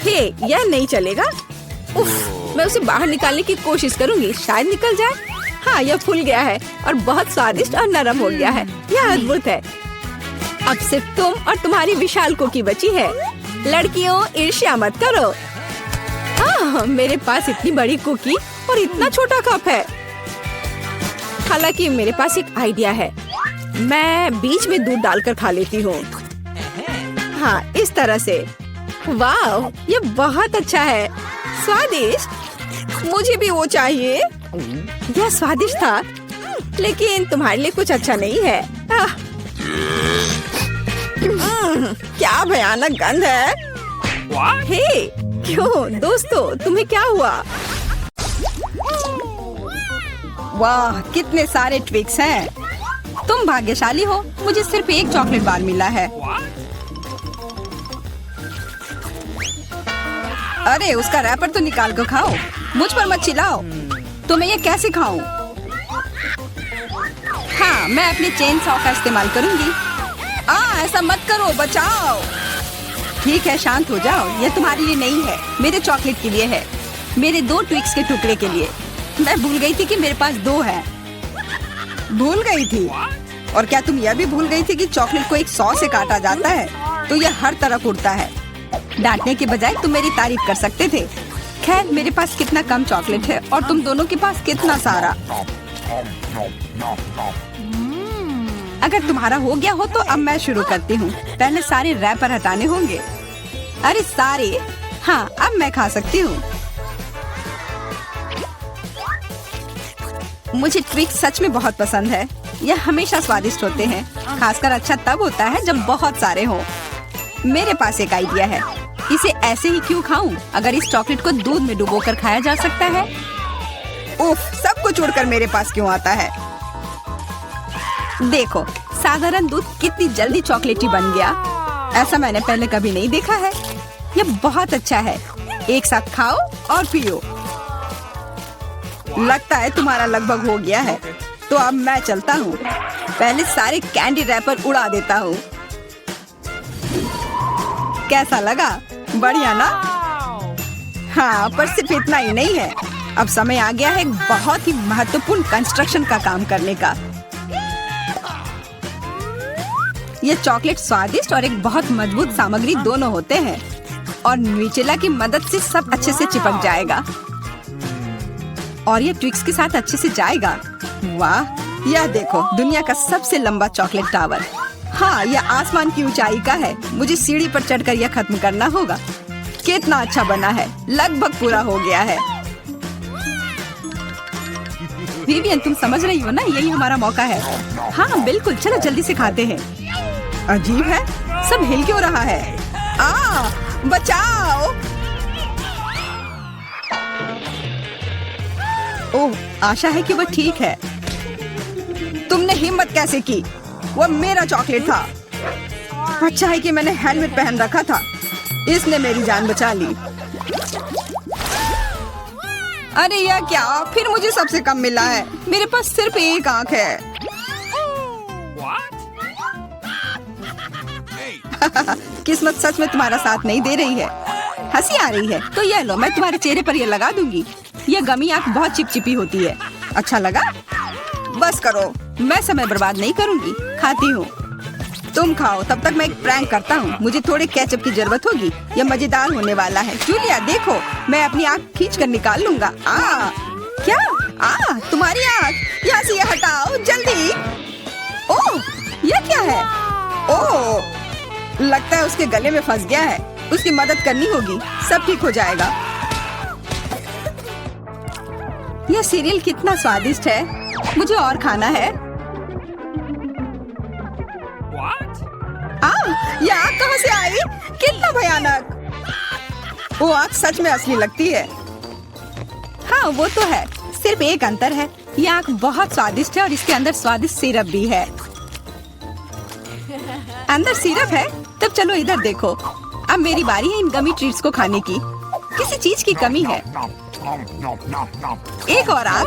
हे, यह नहीं चलेगा। उफ, मैं उसे बाहर निकालने की कोशिश करूंगी, शायद निकल जाए। हाँ, यह फूल गया है और बहुत स्वादिष्ट और नरम हो गया है। यह अद्भुत है। अब सिर्फ तुम और तुम्हारी विशाल कुकी बची है। लड़कियों, ईर्ष्या मत करो। मेरे पास इतनी बड़ी कुकी और इतना छोटा कप है। हालांकि मेरे पास एक आइडिया है। मैं बीच में दूध डालकर खा लेती हूँ। हाँ, इस तरह से। वाह, ये बहुत अच्छा है। स्वादिष्ट। मुझे भी वो चाहिए। यह स्वादिष्ट था, लेकिन तुम्हारे लिए कुछ अच्छा नहीं है। क्या भयानक गंध है। हे, क्यों दोस्तों, तुम्हें क्या हुआ? वाह, कितने सारे ट्विक्स हैं। तुम भाग्यशाली हो, मुझे सिर्फ एक चॉकलेट बार मिला है। अरे, उसका रैपर तो निकाल कर खाओ। मुझ पर मत चिल्लाओ। तुम्हें ये कैसे खाऊं? हाँ, मैं अपने चेन सॉ का इस्तेमाल करूंगी। ऐसा मत करो, बचाओ। ठीक है, शांत हो जाओ। ये तुम्हारे लिए नहीं है, मेरे चॉकलेट के लिए है। मेरे 2 ट्विक्स के टुकड़े के लिए। मैं भूल गई थी कि मेरे पास 2 है। भूल गई थी? और क्या तुम यह भी भूल गई थी कि चॉकलेट को एक सॉ से काटा जाता है, तो यह हर तरफ उड़ता है। डांटने के बजाय तुम मेरी तारीफ कर सकते थे। खैर, मेरे पास कितना कम चॉकलेट है और तुम दोनों के पास कितना सारा। अगर तुम्हारा हो गया हो तो अब मैं शुरू करती हूँ। पहले सारे रैपर हटाने होंगे। अरे सारे? हाँ, अब मैं खा सकती हूँ। मुझे ट्विक्स सच में बहुत पसंद है। यह हमेशा स्वादिष्ट होते हैं। खासकर अच्छा तब होता है जब बहुत सारे हों। मेरे पास एक आइडिया है। इसे ऐसे ही क्यों खाऊं? अगर इस चॉकलेट को दूध में डुबोकर खाया जा सकता है। उफ, सब कुछ उड़कर मेरे पास क्यों आता है? देखो, साधारण दूध कितनी जल्दी चॉकलेटी बन गया। ऐसा मैंने पहले कभी नहीं देखा है। ये बहुत अच्छा है। एक साथ खाओ और पियो। लगता है तुम्हारा लगभग हो गया है, तो अब मैं चलता हूँ। पहले सारे कैंडी रैपर उड़ा देता हूँ। कैसा लगा? बढ़िया ना? हाँ, पर सिर्फ इतना ही नहीं है। अब समय आ गया है एक बहुत ही महत्वपूर्ण कंस्ट्रक्शन का काम करने का। ये चॉकलेट स्वादिष्ट और एक बहुत मजबूत सामग्री दोनों होते हैं, और न्यूटेला की मदद से सब अच्छे से चिपक जाएगा और ये ट्विक्स के साथ अच्छे से जाएगा। वाह, यह देखो, दुनिया का सबसे लंबा चॉकलेट टावर। हाँ, यह आसमान की ऊंचाई का है। मुझे सीढ़ी पर चढ़कर यह खत्म करना होगा। कितना अच्छा बना है, लगभग पूरा हो गया है। विवियन, तुम समझ रही हो ना, यही हमारा मौका है। हाँ बिल्कुल, चलो जल्दी से खाते हैं। अजीब है, सब हिल क्यों रहा है? बचाओ! ओह, आशा है कि वो ठीक है। तुमने हिम्मत कैसे की? वो मेरा चॉकलेट था। अच्छा है कि मैंने हेलमेट पहन रखा था। इसने मेरी जान बचा ली। अरे यह क्या? फिर मुझे सबसे कम मिला है। मेरे पास सिर्फ एक आंख है। किस्मत सच में तुम्हारा साथ नहीं दे रही है। हंसी आ रही है तो यह लो, मैं तुम्हारे चेहरे पर ये लगा दूंगी। यह गमी आंख बहुत चिपचिपी होती है। अच्छा लगा? बस करो, मैं समय बर्बाद नहीं करूंगी। खाती हूँ, तुम खाओ। तब तक मैं एक प्रैंक करता हूँ। मुझे थोड़े केचप की जरूरत होगी। यह मजेदार होने वाला है। जूलिया देखो, मैं अपनी आँख खींच कर निकाल लूंगा। क्या? तुम्हारी आँख? यहाँ से यह हटाओ जल्दी। ओह, यह क्या है? ओह, लगता है उसके गले में फंस गया है। उसकी मदद करनी होगी, सब ठीक हो जाएगा। यह सीरियल कितना स्वादिष्ट है। मुझे और खाना है। यह आग कहाँ से आई? कितना भयानक! वो आग सच में असली लगती है। हाँ वो तो है, सिर्फ एक अंतर है। यह आग बहुत स्वादिष्ट है और इसके अंदर स्वादिष्ट सिरप भी है। अंदर सिरप है? तब चलो इधर देखो। अब मेरी बारी है इन गमी ट्रीट्स को खाने की। किसी चीज की कमी है। एक और आग?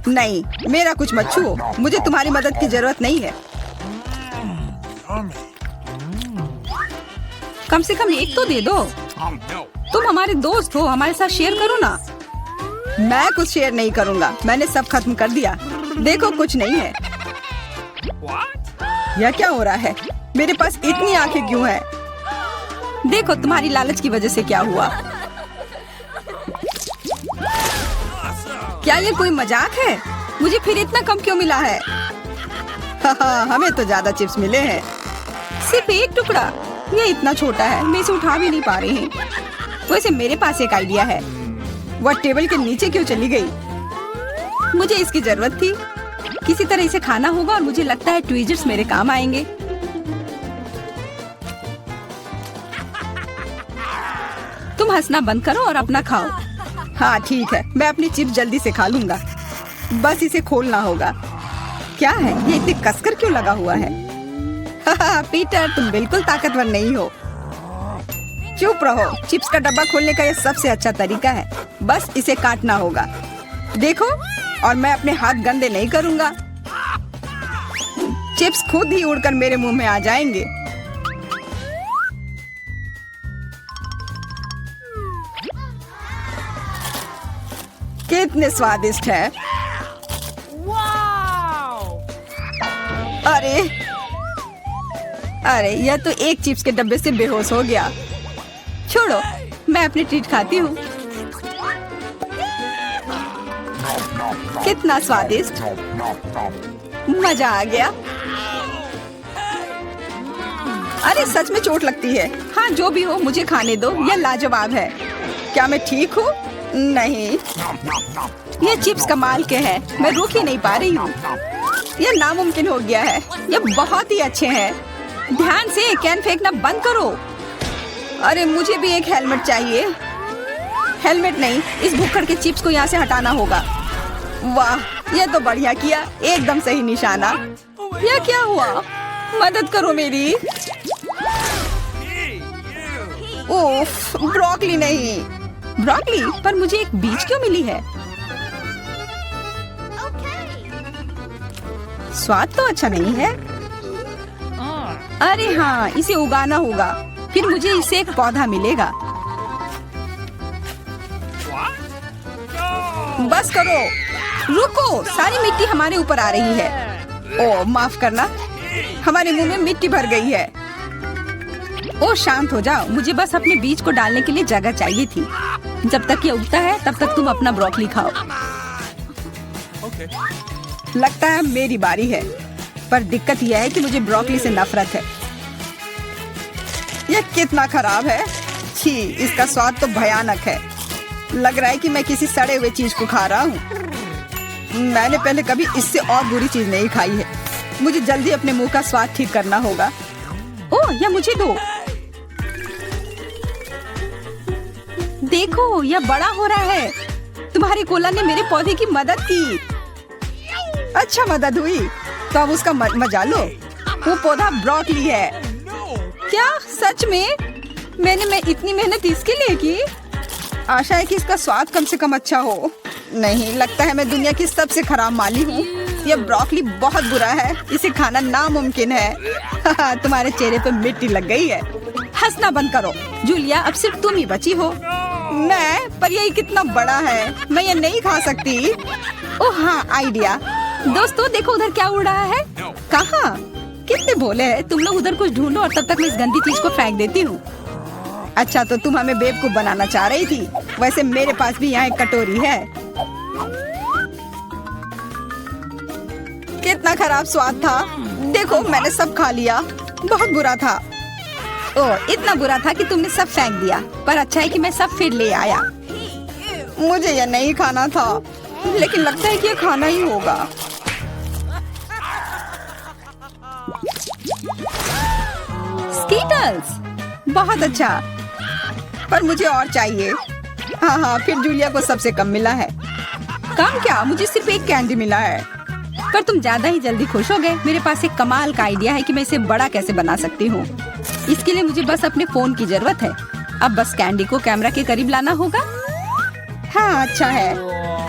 नहीं, मेरा कुछ मत छुओ। मुझे तुम्हारी मदद की जरूरत नहीं है। कम से कम एक तो दे दो। तुम हमारे दोस्त हो, हमारे साथ शेयर करो ना। मैं कुछ शेयर नहीं करूँगा। मैंने सब खत्म कर दिया। देखो, कुछ नहीं है। यह क्या हो रहा है? मेरे पास इतनी आंखें क्यों हैं? देखो, तुम्हारी लालच की वजह से क्या हुआ। क्या ये कोई मजाक है? मुझे फिर इतना कम क्यों मिला है? हमें तो ज्यादा चिप्स मिले हैं। सिर्फ एक टुकड़ा? ये इतना छोटा है, मैं इसे उठा भी नहीं पा रही हूँ। वैसे मेरे पास एक आइडिया है। वह टेबल के नीचे क्यों चली गई? मुझे इसकी जरूरत थी। किसी तरह इसे खाना होगा और मुझे लगता है ट्वीजर्स मेरे काम आएंगे। तुम हंसना बंद करो और अपना खाओ। हाँ ठीक है, मैं अपनी चिप्स जल्दी से खा लूंगा। बस इसे खोलना होगा। क्या है ये? इतने कसकर क्यों लगा हुआ है? पीटर, तुम बिल्कुल ताकतवर नहीं हो। चुप रहो। चिप्स का डब्बा खोलने का यह सबसे अच्छा तरीका है। बस इसे काटना होगा। देखो, और मैं अपने हाथ गंदे नहीं करूंगा। चिप्स खुद ही उड़कर मेरे मुंह में आ जाएंगे। कितने स्वादिष्ट है। अरे यह तो एक चिप्स के डब्बे से बेहोश हो गया। छोड़ो, मैं अपनी ट्रीट खाती हूँ। कितना स्वादिष्ट, मजा आ गया। अरे सच में चोट लगती है। हाँ जो भी हो, मुझे खाने दो। यह लाजवाब है। क्या मैं ठीक हूँ? नहीं, ये चिप्स कमाल के हैं। मैं रुक ही नहीं पा रही हूँ। यह नामुमकिन हो गया है। यह बहुत ही अच्छे हैं। ध्यान से, कैन फेंकना बंद करो। अरे मुझे भी एक हेलमेट चाहिए। हेलमेट नहीं, इस भुक्कड़ के चिप्स को यहाँ से हटाना होगा। वाह, यह तो बढ़िया किया। एकदम सही निशाना। यह क्या हुआ? मदद करो मेरी। ओफ, ब्रोकली नहीं। ब्रोकली? पर मुझे एक बीज क्यों मिली है? स्वाद तो अच्छा नहीं है। अरे हाँ, इसे उगाना होगा, फिर मुझे इससे एक पौधा मिलेगा। बस करो, रुको, सारी मिट्टी हमारे ऊपर आ रही है। ओह माफ करना, हमारे मुंह में मिट्टी भर गई है। ओह शांत हो जाओ, मुझे बस अपने बीज को डालने के लिए जगह चाहिए थी। जब तक ये उगता है तब तक तुम अपना ब्रोकली खाओ। लगता है मेरी बारी है, पर दिक्कत यह है कि मुझे ब्रोकली से नफरत है। यह कितना खराब है। छी, इसका स्वाद तो भयानक है। लग रहा है कि मैं किसी सड़े हुए चीज को खा रहा हूँ। मैंने पहले कभी इससे और बुरी चीज नहीं खाई है। मुझे जल्दी अपने मुंह का स्वाद ठीक करना होगा। ओह, यह मुझे दो। देखो, यह बड़ा हो रहा है। तुम्हारे कोला ने मेरे पौधे की मदद की। अच्छा मदद हुई, तो अब उसका मजा लो। वो पौधा ब्रोकली है। क्या सच में? मैं इतनी मेहनत इसके लिए की। आशा है कि इसका स्वाद कम से कम अच्छा हो। नहीं, लगता है मैं दुनिया की सबसे खराब माली हूँ। यह ब्रोकली बहुत बुरा है, इसे खाना नामुमकिन है। तुम्हारे चेहरे पे मिट्टी लग गई है। हंसना बंद करो जूलिया, अब सिर्फ तुम ही बची हो। पर यही कितना बड़ा है, मैं ये नहीं खा सकती। ओह हाँ, आइडिया। दोस्तों देखो, उधर क्या उड़ रहा है। कहाँ? कितने भोले हैं तुम लोग। उधर कुछ ढूंढो और तब तक मैं इस गंदी चीज को फेंक देती हूँ। अच्छा, तो तुम हमें बेवकूफ बनाना चाह रही थी। वैसे मेरे पास भी यहाँ एक कटोरी है। कितना खराब स्वाद था। देखो, मैंने सब खा लिया। बहुत बुरा था। ओह, इतना बुरा था कि तुमने सब फेंक दिया। पर अच्छा है कि मैं सब फिर ले आया। मुझे यह नहीं खाना था, लेकिन लगता है कि यह खाना ही होगा। स्कीटल्स, बहुत अच्छा, पर मुझे और चाहिए। हाँ, फिर जूलिया को सबसे कम मिला है। कम क्या, मुझे सिर्फ एक कैंडी मिला है। पर तुम ज्यादा ही जल्दी खुश हो गए। मेरे पास एक कमाल का आइडिया है कि मैं इसे बड़ा कैसे बना सकती हूँ। इसके लिए मुझे बस अपने फोन की जरूरत है। अब बस कैंडी को कैमरा के करीब लाना होगा। हाँ, अच्छा है।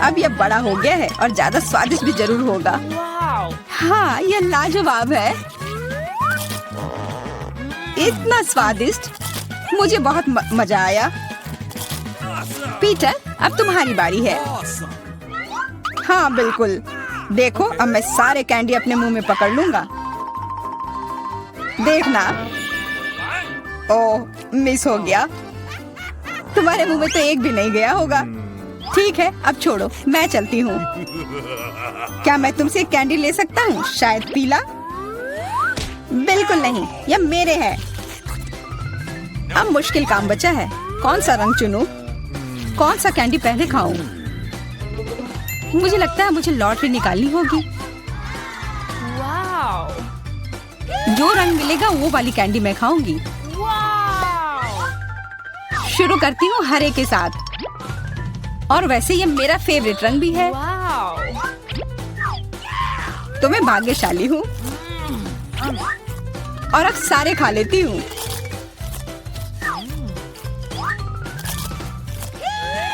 अब यह बड़ा हो गया है और ज्यादा स्वादिष्ट भी जरूर होगा। हाँ, यह लाजवाब है। इतना स्वादिष्ट, मुझे बहुत मजा आया। पीटर, अब तुम्हारी बारी है। हाँ बिल्कुल। देखो, अब मैं सारे कैंडी अपने मुंह में पकड़ लूंगा। देखना। ओह, मिस हो गया। तुम्हारे मुंह में तो एक भी नहीं गया होगा। ठीक है, अब छोड़ो, मैं चलती हूँ। क्या मैं तुमसे एक कैंडी ले सकता हूँ? शायद पीला। बिल्कुल नहीं, यह मेरे है। अब मुश्किल काम बचा है। कौन सा रंग चुनूं? कौन सा कैंडी पहले खाऊं? मुझे लगता है मुझे लॉटरी निकालनी होगी। जो रंग मिलेगा वो वाली कैंडी मैं खाऊंगी। शुरू करती हूँ हरे के साथ। और वैसे ये मेरा फेवरेट रंग भी है। तो मैं भाग्यशाली हूँ और अब सारे खा लेती हूँ।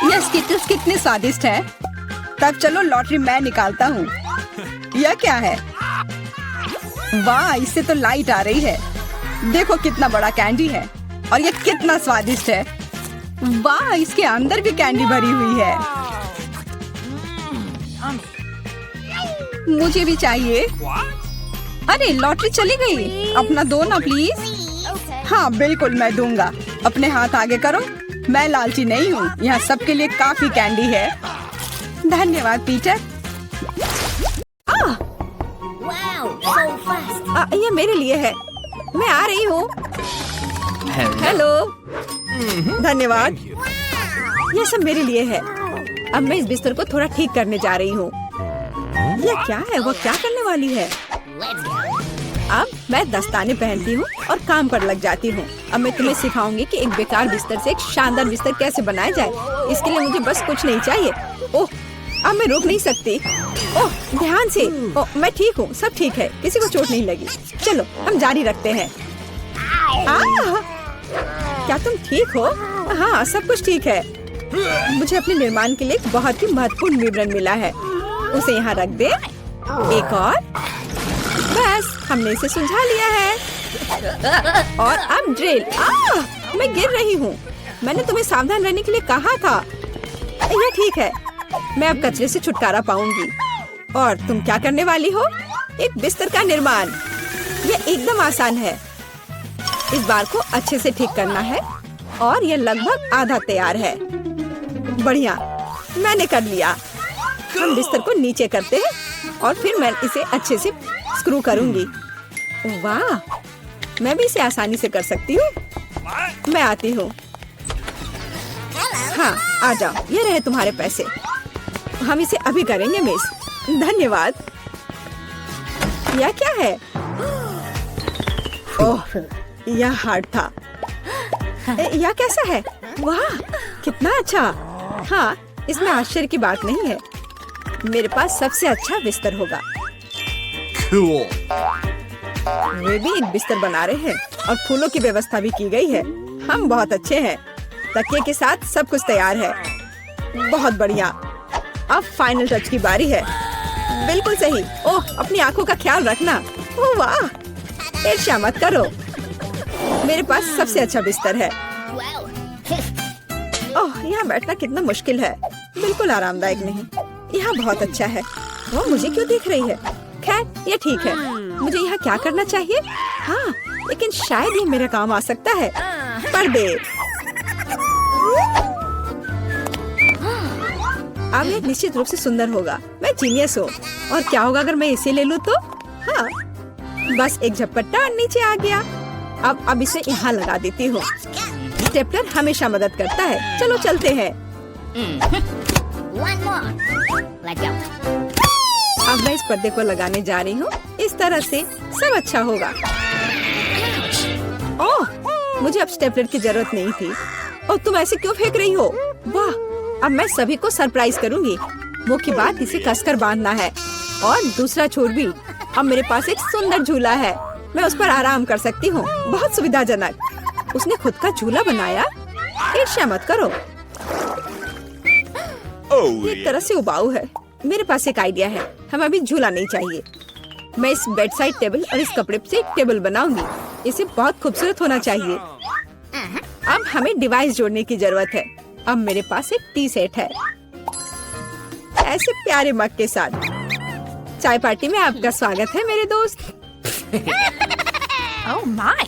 ये स्किटल्स कितने स्वादिष्ट है। तब चलो लॉटरी मैं निकालता हूँ। यह क्या है? वाह, इससे तो लाइट आ रही है। देखो कितना बड़ा कैंडी है और यह कितना स्वादिष्ट है। वाह, इसके अंदर भी कैंडी भरी हुई है। मुझे भी चाहिए। अरे लॉटरी चली गई। अपना दो ना प्लीज। हाँ बिल्कुल, मैं दूंगा। अपने हाथ आगे करो। मैं लालची नहीं हूँ। यहाँ सबके लिए काफी कैंडी है। धन्यवाद पीटर। ये मेरे लिए है। मैं आ रही हूँ। हेलो। धन्यवाद। ये सब मेरे लिए है। अब मैं इस बिस्तर को थोड़ा ठीक करने जा रही हूँ। यह क्या है? वो क्या करने वाली है? अब मैं दस्ताने पहनती हूँ और काम पर लग जाती हूँ। अब मैं तुम्हें सिखाऊंगी कि एक बेकार बिस्तर से एक शानदार बिस्तर कैसे बनाया जाए। इसके लिए मुझे बस कुछ नहीं चाहिए। ओह, अब मैं रोक नहीं सकती। ओह ध्यान से। ओह मैं ठीक हूँ, सब ठीक है, किसी को चोट नहीं लगी। चलो हम जारी रखते हैं। क्या तुम ठीक हो? हाँ सब कुछ ठीक है। मुझे अपने निर्माण के लिए एक बहुत ही महत्वपूर्ण विवरण मिला है, उसे यहाँ रख दे। एक और, बस हमने इसे सुलझा लिया है। और अब ड्रिल। मैं गिर रही हूँ। मैंने तुम्हें सावधान रहने के लिए कहा था। यह ठीक है, मैं अब कचरे से छुटकारा पाऊंगी। और तुम क्या करने वाली हो? एक बिस्तर का निर्माण। यह एकदम आसान है। इस बार को अच्छे से ठीक करना है और यह लगभग आधा तैयार है। बढ़िया, मैंने कर लिया। हम बिस्तर को नीचे करते हैं और फिर मैं इसे अच्छे से स्क्रू करूंगी। वाह, मैं भी इसे आसानी से कर सकती हूँ। मैं आती हूँ। हाँ आ जाओ, ये रहे तुम्हारे पैसे। हम इसे अभी करेंगे मिस। धन्यवाद। यह क्या है? ओह यह हार्ड था। यह कैसा है? वाह कितना अच्छा। हाँ इसमें आश्चर्य की बात नहीं है। मेरे पास सबसे अच्छा बिस्तर होगा। Cool. वे भी एक बिस्तर बना रहे हैं और फूलों की व्यवस्था भी की गई है। हम बहुत अच्छे हैं। तकिए के साथ सब कुछ तैयार है। बहुत बढ़िया। अब फाइनल टच की बारी है। बिल्कुल सही। ओह अपनी आंखों का ख्याल रखना। ओह वाह, ईर्ष्या मत करो। मेरे पास सबसे अच्छा बिस्तर है। ओह यहाँ बैठना कितना मुश्किल है, बिल्कुल आरामदायक नहीं। यहाँ बहुत अच्छा है। वो मुझे क्यों देख रही है? खैर ये ठीक है। मुझे यहाँ क्या करना चाहिए? हाँ लेकिन शायद ये मेरे काम आ सकता है। पर्दे। अब ये निश्चित रूप से सुंदर होगा। मैं जीनियस हूँ। और क्या होगा अगर मैं इसे ले लूँ तो? हाँ बस एक झपट्टा और नीचे आ गया। अब इसे यहाँ लगा देती हूँ। स्टेपलर हमेशा मदद करता है। चलो चलते हैं। One more. Let's go. अब मैं इस पर्दे को लगाने जा रही हूँ। इस तरह से सब अच्छा होगा। ओह मुझे अब स्टेपलर की जरूरत नहीं थी। और तुम ऐसे क्यों फेंक रही हो? वाह, अब मैं सभी को सरप्राइज करूंगी। मुख्य बात इसे कसकर बांधना है और दूसरा छोर भी। अब मेरे पास एक सुंदर झूला है। मैं उस पर आराम कर सकती हूँ। बहुत सुविधाजनक। उसने खुद का झूला बनाया। ईर्ष्या मत करो। Oh, एक तरह से उबाऊ है। मेरे पास एक आइडिया है। हमें अभी झूला नहीं चाहिए। मैं इस बेड साइड टेबल और इस कपड़े से एक टेबल बनाऊंगी। इसे बहुत खूबसूरत होना चाहिए। अब हमें डिवाइस जोड़ने की जरूरत है। अब मेरे पास एक टी सेट है, ऐसे प्यारे मग के साथ। चाय पार्टी में आपका स्वागत है मेरे दोस्त। Oh my.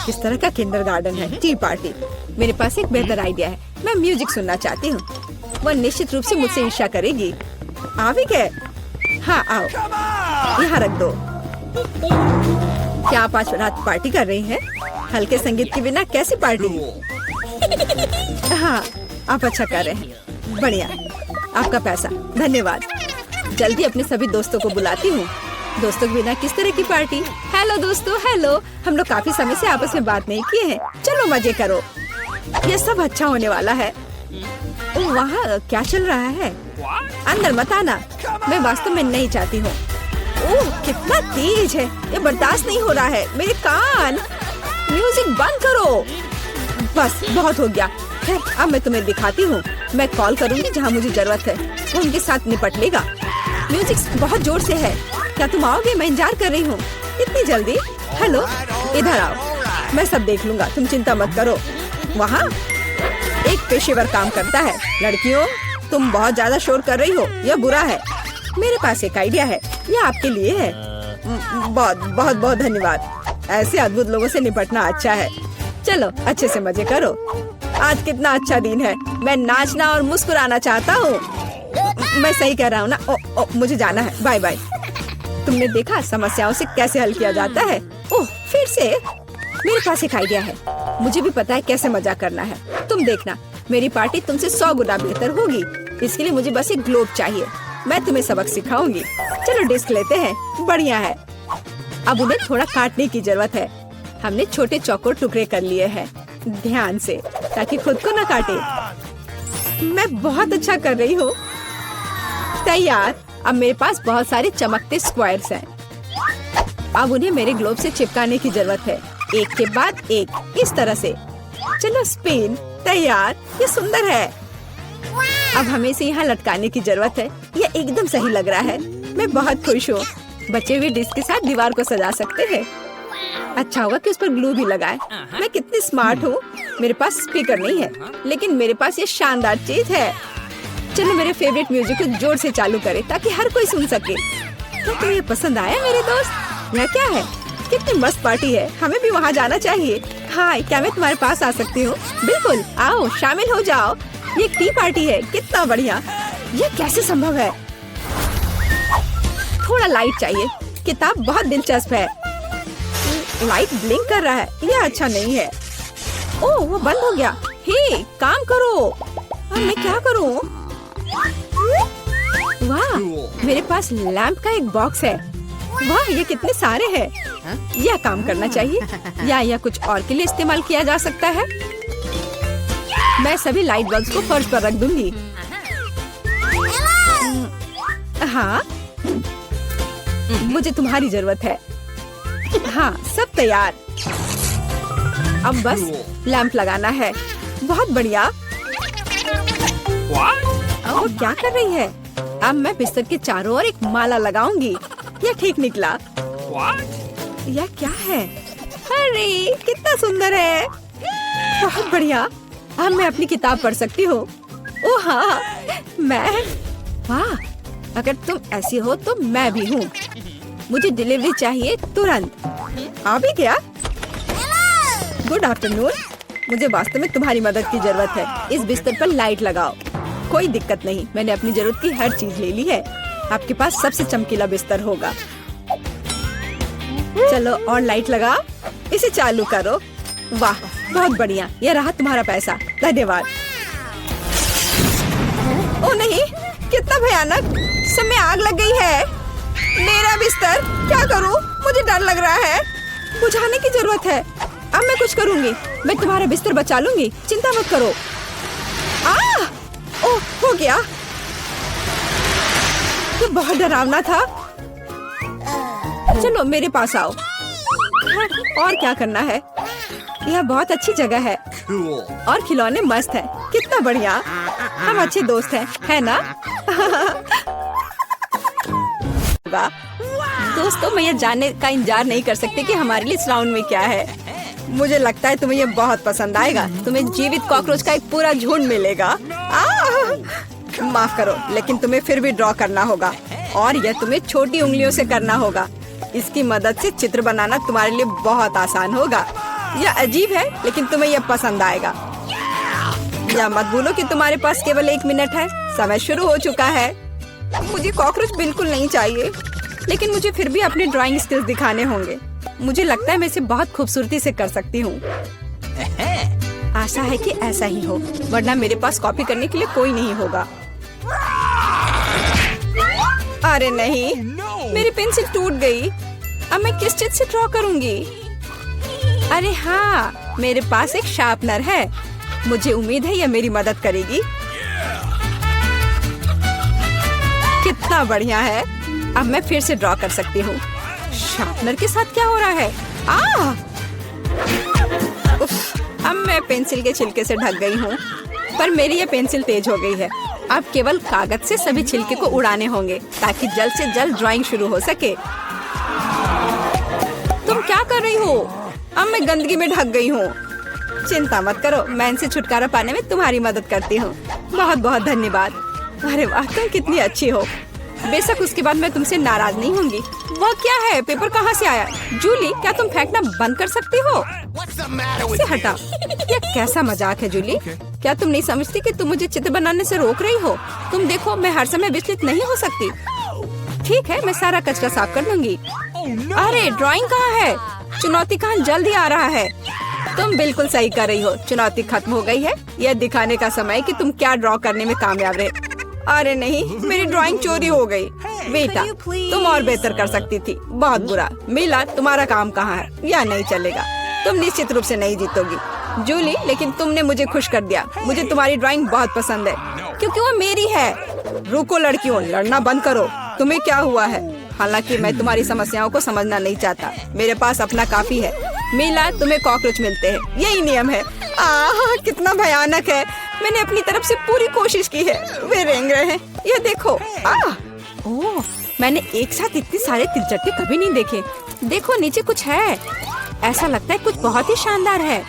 किस तरह का किंडरगार्टन है टी पार्टी। मेरे पास एक बेहतर आइडिया है। मैं म्यूजिक सुनना चाहती हूँ। वह निश्चित रूप से मुझसे ईर्ष्या करेगी। आ भी गए? हाँ आओ, यहाँ रख दो। क्या आप आज रात पार्टी कर रही हैं? हल्के संगीत के बिना कैसी पार्टी? हाँ आप अच्छा कर रहे हैं। बढ़िया, आपका पैसा। धन्यवाद। जल्दी अपने सभी दोस्तों को बुलाती हूँ। दोस्तों के बिना किस तरह की पार्टी? हेलो दोस्तों, हेलो। हम लोग काफी समय से आपस में बात नहीं किए हैं। चलो मजे करो। ये सब अच्छा होने वाला है। वहाँ क्या चल रहा है? अंदर मत आना। मैं वास्तव में नहीं चाहती हूँ। ओह कितना तेज है, ये बर्दाश्त नहीं हो रहा है। मेरे कान। म्यूजिक बंद करो। बस बहुत हो गया। खैर अब मैं तुम्हें दिखाती हूँ। मैं कॉल करूँगी जहाँ मुझे जरूरत है। वो उनके साथ निपट लेगा। म्यूजिक बहुत जोर से है। क्या तुम आओगे? मैं इंतजार कर रही हूँ। इतनी जल्दी? हेलो, इधर आओ। मैं सब देख लूंगा, तुम चिंता मत करो। वहाँ एक पेशेवर काम करता है। लड़कियों, तुम बहुत ज्यादा शोर कर रही हो, यह बुरा है। मेरे पास एक आइडिया है, यह आपके लिए है। बहुत बहुत बहुत धन्यवाद। ऐसे अद्भुत लोगों से निपटना अच्छा है। चलो अच्छे से मजे करो। आज कितना अच्छा दिन है। मैं नाचना और मुस्कुराना चाहता हूँ। मैं सही कह रहा हूँ ना? मुझे जाना है। Bye bye. तुमने देखा समस्याओं से कैसे हल किया जाता है? ओह फिर से? मेरे पास एक आइडिया है। मुझे भी पता है कैसे मजाक करना है। तुम देखना, मेरी पार्टी तुमसे 100 गुना बेहतर होगी। इसके लिए मुझे बस एक ग्लोब चाहिए। मैं तुम्हें सबक सिखाऊंगी। चलो डिस्क लेते हैं। बढ़िया है। अब उन्हें थोड़ा काटने की जरूरत है। हमने छोटे चौकोर टुकड़े कर लिए हैं, ध्यान से, ताकि खुद को न काटे। मैं बहुत अच्छा कर रही हूँ। तैयार। अब मेरे पास बहुत सारे चमकते स्क्वायर्स हैं। अब उन्हें मेरे ग्लोब से चिपकाने की जरूरत है, एक के बाद एक, इस तरह से। चलो स्पिन। तैयार, ये सुंदर है। अब हमें इसे यहाँ लटकाने की जरूरत है। ये एकदम सही लग रहा है। मैं बहुत खुश हूँ। बचे हुए डिस्क के साथ दीवार को सजा सकते हैं। अच्छा होगा कि उस पर ग्लू भी लगाए। मैं कितनी स्मार्ट हूँ। मेरे पास स्पीकर नहीं है, लेकिन मेरे पास ये शानदार चीज है। चलो मेरे फेवरेट म्यूजिक को जोर से चालू करें ताकि हर कोई सुन सके। क्या तुम्हें ये पसंद आया मेरे दोस्त? यह क्या है? कितनी मस्त पार्टी है। हमें भी वहाँ जाना चाहिए। हाय, क्या मैं तुम्हारे पास आ सकती हूँ? बिल्कुल, आओ शामिल हो जाओ। ये एक टी पार्टी है। कितना बढ़िया। ये कैसे संभव है? थोड़ा लाइट चाहिए। किताब बहुत दिलचस्प है। लाइट ब्लिंक कर रहा है। ये अच्छा नहीं है। ओह, वो बंद हो गया। हे, काम करो। अब मैं क्या करूँ? वाह, मेरे पास लैंप का एक बॉक्स है। वाह, ये कितने सारे हैं। यह काम करना चाहिए या कुछ और के लिए इस्तेमाल किया जा सकता है। मैं सभी लाइट बल्ब्स को फर्श पर रख दूंगी। हाँ, मुझे तुम्हारी जरूरत है। हाँ, सब तैयार। अब बस लैंप लगाना है। बहुत बढ़िया। वो क्या कर रही है? अब मैं बिस्तर के चारों ओर एक माला लगाऊंगी। यह ठीक निकला। यह क्या है? अरे कितना सुंदर है। बहुत बढ़िया। अब मैं अपनी किताब पढ़ सकती हूँ। ओह हाँ, मैं। वाह, अगर तुम ऐसी हो तो मैं भी हूँ। मुझे डिलीवरी चाहिए तुरंत। आ भी गया। Good afternoon. मुझे वास्तव में तुम्हारी मदद की जरूरत है। इस बिस्तर पर लाइट लगाओ। कोई दिक्कत नहीं, मैंने अपनी जरूरत की हर चीज ले ली है। आपके पास सबसे चमकीला बिस्तर होगा। चलो और लाइट लगाओ। इसे चालू करो। वाह, बहुत बढ़िया। यह रहा तुम्हारा पैसा। धन्यवाद। ओ नहीं, कितना भयानक। सब में आग लग गई है। मेरा बिस्तर, क्या करूं? मुझे डर लग रहा है। बुझाने की जरूरत है। अब मैं कुछ करूंगी। मैं तुम्हारा बिस्तर बचा लूंगी, चिंता मत करो। ओह, हो गया। ये बहुत डरावना था। चलो मेरे पास आओ। और क्या करना है? यह बहुत अच्छी जगह है। Cool. और खिलौने मस्त हैं। कितना बढ़िया। हम अच्छे दोस्त हैं, है ना? दोस्तों, मैं ये जानने का इंतजार नहीं कर सकती कि हमारे लिए इस राउंड में क्या है। मुझे लगता है तुम्हें ये बहुत पसंद आएगा। तुम्हें जीवित कॉकरोच का एक पूरा झुंड मिलेगा। माफ करो, लेकिन तुम्हें फिर भी ड्रॉ करना होगा और यह तुम्हें छोटी उंगलियों से करना होगा। इसकी मदद से चित्र बनाना तुम्हारे लिए बहुत आसान होगा। यह अजीब है, लेकिन तुम्हें यह पसंद आएगा। या मत भूलो कि तुम्हारे पास केवल 1 मिनट है। समय शुरू हो चुका है। मुझे कॉकरोच बिल्कुल नहीं चाहिए, लेकिन मुझे फिर भी अपने ड्राइंग स्किल्स दिखाने होंगे। मुझे लगता है मैं इसे बहुत खूबसूरती से कर सकती हूँ। आशा है कि ऐसा ही हो, वरना मेरे पास कॉपी करने के लिए कोई नहीं होगा। अरे नहीं, मेरी पेंसिल टूट गई। अब मैं किस चीज से ड्रॉ करूंगी? अरे हाँ, मेरे पास एक शार्पनर है। मुझे उम्मीद है यह मेरी मदद करेगी। कितना बढ़िया है। अब मैं फिर से ड्रॉ कर सकती हूँ। शार्पनर के साथ क्या हो रहा है? उफ, अब मैं पेंसिल के छिलके से ढक गई हूँ, पर मेरी ये पेंसिल तेज हो गई है। अब केवल कागज से सभी छिलके को उड़ाने होंगे ताकि जल्द से जल्द ड्राइंग शुरू हो सके। तुम क्या कर रही हो? अब मैं गंदगी में ढक गई हूँ। चिंता मत करो, मैं इनसे छुटकारा पाने में तुम्हारी मदद करती हूँ। बहुत बहुत धन्यवाद। अरे वाह, तुम कितनी अच्छी हो। बेशक उसके बाद मैं तुमसे नाराज नहीं होंगी। वह क्या है? पेपर कहाँ से आया? जूली, क्या तुम फेंकना बंद कर सकती हो? इसे हटा। यह कैसा मजाक है जूली? क्या तुम नहीं समझती कि तुम मुझे चित्र बनाने से रोक रही हो? तुम देखो, मैं हर समय विचलित नहीं हो सकती। ठीक है, मैं सारा कचरा साफ कर दूंगी। अरे ड्राइंग कहाँ है? चुनौती कहाँ जल्द ही आ रहा है। तुम बिल्कुल सही कर रही हो। चुनौती खत्म हो गई है। यह दिखाने का समय है कि तुम क्या ड्रॉ करने में कामयाब रहे। अरे नहीं, मेरी ड्राइंग चोरी हो गई। बेटा, तुम और बेहतर कर सकती थी। बहुत बुरा। मीला, तुम्हारा काम कहाँ है? यह नहीं चलेगा। तुम निश्चित रूप से नहीं जीतोगी। जूली, लेकिन तुमने मुझे खुश कर दिया। मुझे तुम्हारी ड्राइंग बहुत पसंद है, क्योंकि वो मेरी है। रुको लड़कियों, लड़ना बंद करो। तुम्हें क्या हुआ है? हालांकि मैं तुम्हारी समस्याओं को समझना नहीं चाहता, मेरे पास अपना काफी है। मीला, तुम्हें कॉकरोच मिलते हैं, यही नियम है। कितना भयानक है। मैंने अपनी तरफ से पूरी कोशिश की है, वे रेंग रहे हैं। ये देखो। ओह, मैंने एक साथ इतने सारे तिलचट्टे कभी नहीं देखे। देखो नीचे कुछ है, ऐसा लगता है कुछ बहुत ही शानदार है।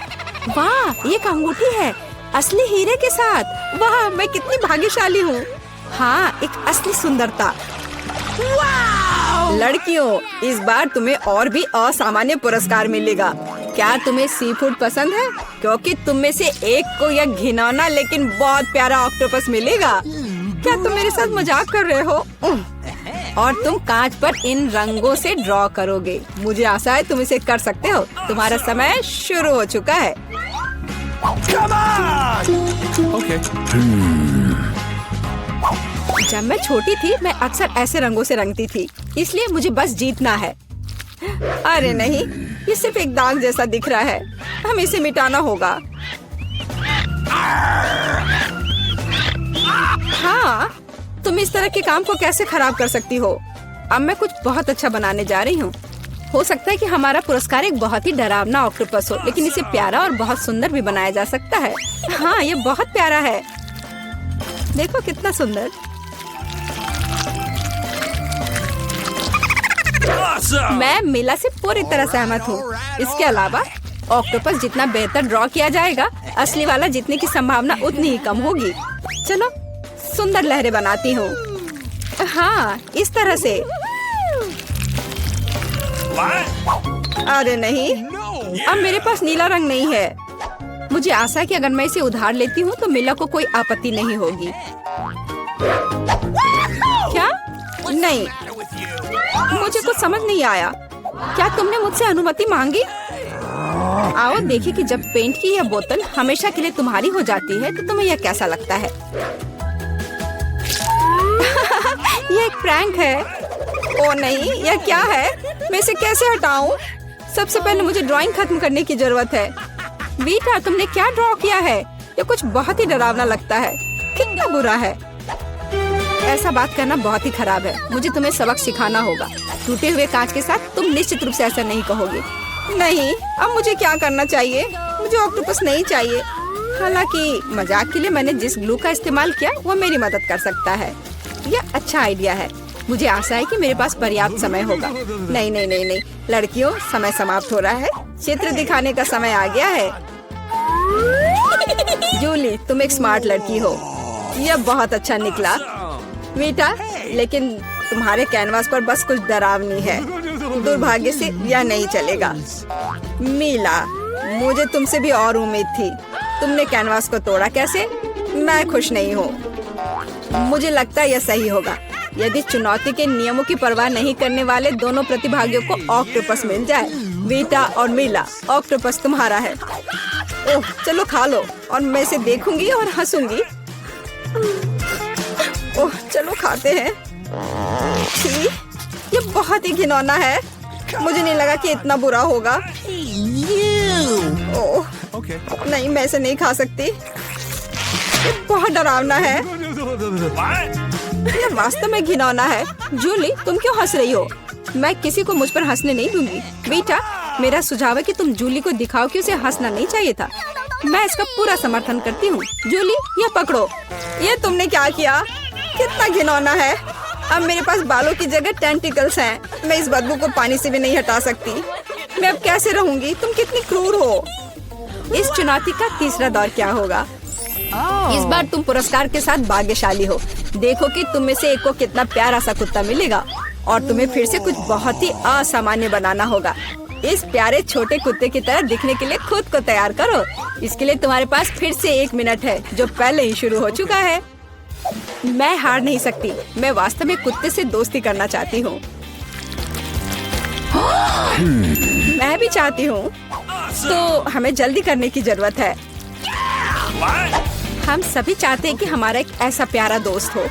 वाह, ये एक अंगूठी है असली हीरे के साथ। वाह, मैं कितनी भाग्यशाली हूँ। हाँ, एक असली सुंदरता। लड़कियों, इस बार तुम्हें और भी असामान्य पुरस्कार मिलेगा। क्या तुम्हें सी फूड पसंद है? क्योंकि तुम में से एक को यह घिनौना लेकिन बहुत प्यारा ऑक्टोपस मिलेगा। क्या तुम मेरे साथ मजाक कर रहे हो? और तुम कांच पर इन रंगों से ड्रॉ करोगे। मुझे आशा है तुम इसे कर सकते हो। तुम्हारा समय शुरू हो चुका है। Okay. जब मैं छोटी थी मैं अक्सर ऐसे रंगों से रंगती थी, इसलिए मुझे बस जीतना है। अरे नहीं, ये सिर्फ एक दाग जैसा दिख रहा है, हमें इसे मिटाना होगा। हाँ, तुम इस तरह के काम को कैसे खराब कर सकती हो? अब मैं कुछ बहुत अच्छा बनाने जा रही हूँ। हो सकता है कि हमारा पुरस्कार एक बहुत ही डरावना ऑक्टोपस हो, लेकिन इसे प्यारा और बहुत सुंदर भी बनाया जा सकता है। हाँ, ये बहुत प्यारा है। देखो कितना सुंदर। Awesome. मैं मीला से पूरी तरह सहमत हूँ। इसके अलावा ऑक्टोपस जितना बेहतर ड्रॉ किया जाएगा, असली वाला जीतने की संभावना उतनी ही कम होगी। चलो सुंदर लहरें बनाती हूँ। हाँ, इस तरह से। What? अरे नहीं, No. अब मेरे पास नीला रंग नहीं है। मुझे आशा है कि अगर मैं इसे उधार लेती हूँ तो मीला को कोई आपत्ति नहीं होगी। क्या? नहीं, मुझे कुछ समझ नहीं आया। क्या तुमने मुझसे अनुमति मांगी? आओ देखिए कि जब पेंट की यह बोतल हमेशा के लिए तुम्हारी हो जाती है तो तुम्हें यह कैसा लगता है। यह एक प्रैंक है। ओ नहीं, यह क्या है? मैं इसे कैसे हटाऊं? सबसे पहले मुझे ड्राइंग खत्म करने की जरूरत है। वीटा, तुमने क्या ड्रॉ किया है? ये कुछ बहुत ही डरावना लगता है। कितना बुरा है। ऐसा बात करना बहुत ही खराब है। मुझे तुम्हें सबक सिखाना होगा। टूटे हुए कांच के साथ तुम निश्चित रूप से ऐसा नहीं कहोगे। नहीं, अब मुझे क्या करना चाहिए? मुझे ऑक्टोपस नहीं चाहिए। हालांकि मजाक के लिए मैंने जिस ग्लू का इस्तेमाल किया वो मेरी मदद कर सकता है। यह अच्छा आइडिया है। मुझे आशा है कि मेरे पास पर्याप्त समय होगा। नहीं नहीं नहीं नहीं, लड़कियों, समय समाप्त हो रहा है। चित्र दिखाने का समय आ गया है। जूली, तुम एक स्मार्ट लड़की हो। यह बहुत अच्छा निकला। मीठा, लेकिन तुम्हारे कैनवास पर बस कुछ डरावनी है। दुर्भाग्य से यह नहीं चलेगा। मीला, मुझे तुमसे भी और उम्मीद थी। तुमने कैनवास को तोड़ा कैसे? मैं खुश नहीं हूँ। मुझे लगता है यह सही होगा यदि चुनौती के नियमों की परवाह नहीं करने वाले दोनों प्रतिभागियों को ऑक्टोपस मिल जाए। वीटा और मीला, ऑक्टोपस तुम्हारा है। ओह, चलो खा लो और मैं इसे देखूंगी और हंसूंगी। ओह, चलो खाते हैं। छी, ये बहुत ही घिनौना है। मुझे नहीं लगा कि इतना बुरा होगा। ओह, Okay. नहीं, मैं इसे नहीं खा सकती। ये बहुत डरावना है। What? ये वास्तव में घिनौना है। जूली, तुम क्यों हंस रही हो? मैं किसी को मुझ पर हंसने नहीं दूंगी। बेटा, मेरा सुझाव है कि तुम जूली को दिखाओ कि उसे हंसना नहीं चाहिए था। मैं इसका पूरा समर्थन करती हूँ। जूली, ये पकड़ो। ये तुमने क्या किया? कितना घिनौना है। अब मेरे पास बालों की जगह टेंटिकल्स हैं। मैं इस बदबू को पानी से भी नहीं हटा सकती। मैं अब कैसे रहूंगी? तुम कितनी क्रूर हो। इस चुनौती का तीसरा दौर क्या होगा? इस बार तुम पुरस्कार के साथ भाग्यशाली हो। देखो कि तुम में से एक को कितना प्यारा सा कुत्ता मिलेगा और तुम्हें फिर से कुछ बहुत ही असामान्य बनाना होगा। इस प्यारे छोटे कुत्ते की तरह दिखने के लिए खुद को तैयार करो। इसके लिए तुम्हारे पास फिर से 1 मिनट है, जो पहले ही शुरू हो चुका है। मैं हार नहीं सकती। मैं वास्तव में कुत्ते से दोस्ती करना चाहती हूँ। मैं भी चाहती हूँ। तो हमें जल्दी करने की जरूरत है। What? हम सभी चाहते हैं कि हमारा एक ऐसा प्यारा दोस्त हो।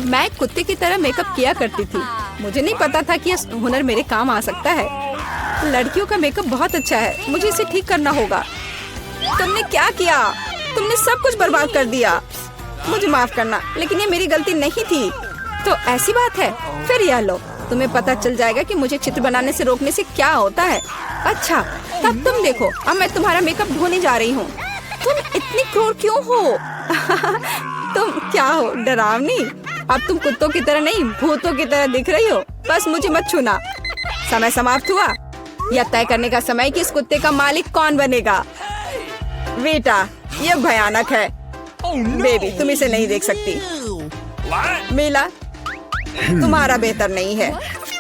मैं कुत्ते की तरह मेकअप किया करती थी। मुझे नहीं पता था कि यह हुनर मेरे काम आ सकता है। लड़कियों का मेकअप बहुत अच्छा है। मुझे इसे ठीक करना होगा। तुमने क्या किया? तुमने सब कुछ बर्बाद कर दिया। मुझे माफ करना, लेकिन ये मेरी गलती नहीं थी। तो ऐसी बात है, फिर यह लो, तुम्हें पता चल जाएगा कि मुझे चित्र बनाने से रोकने से क्या होता है। अच्छा, तब तुम देखो, अब मैं तुम्हारा मेकअप धोने जा रही हूँ। तुम इतनी क्रूर क्यों हो? तुम क्या हो, डरावनी? अब तुम कुत्तों की तरह नहीं, भूतों की तरह दिख रही हो। बस मुझे मत छूना। समय समाप्त हुआ। यह तय करने का समय कि इस कुत्ते का मालिक कौन बनेगा। बेटा, यह भयानक है। बेबी, तुम इसे नहीं देख सकती। What? मीला, तुम्हारा बेहतर नहीं है।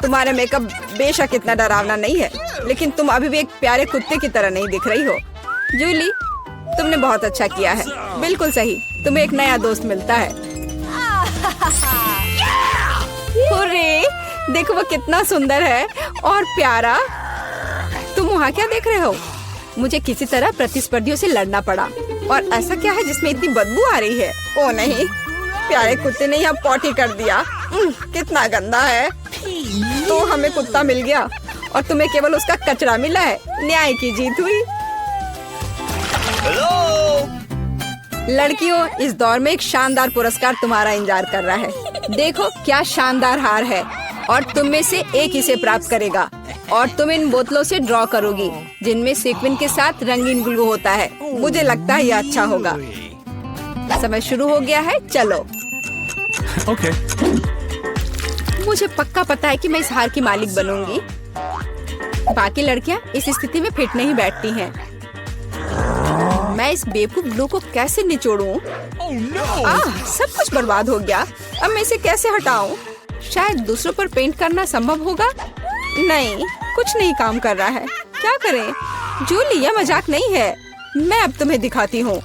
तुम्हारा मेकअप बेशक इतना डरावना नहीं है, लेकिन तुम अभी भी एक प्यारे कुत्ते की तरह नहीं दिख रही हो। जूली, तुमने बहुत अच्छा किया है। बिल्कुल सही, तुम्हें एक नया दोस्त मिलता है। हुर्रे, देखो वो कितना सुंदर है और प्यारा। तुम वहाँ क्या देख रहे हो? मुझे किसी तरह प्रतिस्पर्धियों से लड़ना पड़ा। और ऐसा क्या है जिसमें इतनी बदबू आ रही है? ओ नहीं, प्यारे कुत्ते ने यहाँ पॉटी कर दिया। कितना गंदा है। तो हमें कुत्ता मिल गया और तुम्हें केवल उसका कचरा मिला है। न्याय की जीत हुई। लड़कियों, इस दौर में एक शानदार पुरस्कार तुम्हारा इंतजार कर रहा है। देखो क्या शानदार हार है और तुम में से एक इसे प्राप्त करेगा। और तुम इन बोतलों से ड्रॉ करोगी जिनमें सीक्वेंस के साथ रंगीन ग्लू होता है। मुझे लगता है यह अच्छा होगा। समय शुरू हो गया है, चलो। Okay. मुझे पक्का पता है कि मैं इस हार की मालिक बनूंगी। बाकी लड़कियां इस स्थिति में फिट नहीं बैठती हैं। मैं इस बेवकूफ ग्लू को कैसे निचोड़ूं? सब कुछ बर्बाद हो गया। अब मैं इसे कैसे हटाऊं? शायद दूसरों पर पेंट करना संभव होगा। नहीं, कुछ नहीं काम कर रहा है। क्या करें? जूली, यह मजाक नहीं है। मैं अब तुम्हें दिखाती हूँ।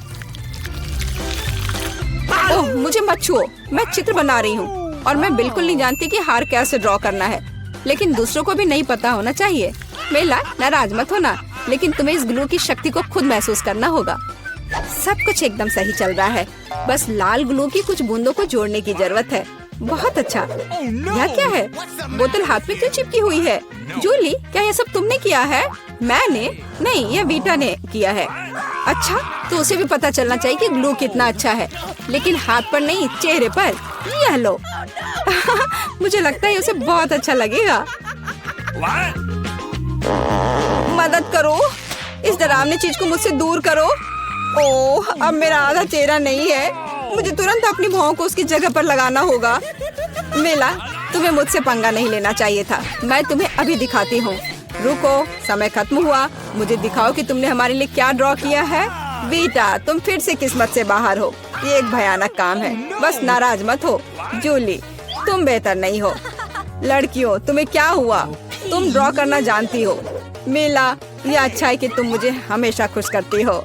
ओह, मुझे मत छुओ। मैं चित्र बना रही हूँ और मैं बिल्कुल नहीं जानती कि हार कैसे ड्रॉ करना है। लेकिन दूसरों को भी नहीं पता होना चाहिए। मेला, नाराज मत होना, लेकिन तुम्हें इस ग्लू की शक्ति को खुद महसूस करना होगा। सब कुछ एकदम सही चल रहा है। बस लाल ग्लू की कुछ बूंदों को जोड़ने की जरूरत है। बहुत अच्छा। यह क्या है? बोतल हाथ में क्यों चिपकी हुई है? जूली, क्या यह सब तुमने किया है? मैंने नहीं, यह वीटा ने किया है। अच्छा, तो उसे भी पता चलना चाहिए कि ग्लू कितना अच्छा है, लेकिन हाथ पर नहीं, चेहरे पर। यह लो। मुझे लगता है उसे बहुत अच्छा लगेगा। What? मदद करो, इस डरावनी चीज को मुझसे दूर करो। ओह, अब मेरा आधा चेहरा नहीं है। मुझे तुरंत अपनी भौं को उसकी जगह पर लगाना होगा। मेला, तुम्हें मुझसे पंगा नहीं लेना चाहिए था। मैं तुम्हें अभी दिखाती हूँ। रुको, समय खत्म हुआ। मुझे दिखाओ कि तुमने हमारे लिए क्या ड्रॉ किया है। बेटा, तुम फिर से किस्मत से बाहर हो। ये एक भयानक काम है। बस नाराज मत हो। जूली, तुम बेहतर नहीं हो। लड़कियों, तुम्हें क्या हुआ? तुम ड्रॉ करना जानती हो। मेला, ये अच्छा है कि तुम मुझे हमेशा खुश करती हो।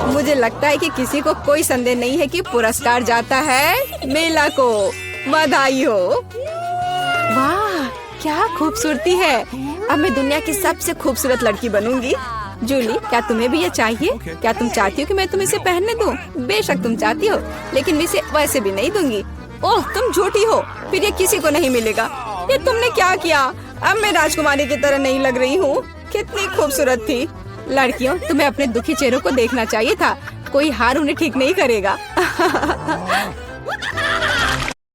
मुझे लगता है कि किसी को कोई संदेह नहीं है कि पुरस्कार जाता है मेला को। बधाई हो। वाह, क्या खूबसूरती है। अब मैं दुनिया की सबसे खूबसूरत लड़की बनूंगी। जूली, क्या तुम्हें भी ये चाहिए? क्या तुम चाहती हो कि मैं तुम्हें इसे पहनने दूं? बेशक तुम चाहती हो, लेकिन मैं इसे वैसे भी नहीं दूंगी। ओह, तुम झूठी हो। फिर ये किसी को नहीं मिलेगा। ये तुमने क्या किया? अब मैं राजकुमारी की तरह नहीं लग रही हूँ। कितनी खूबसूरत थी। लड़कियों, तुम्हें अपने दुखी चेहरों को देखना चाहिए था। कोई हार उन्हें ठीक नहीं करेगा।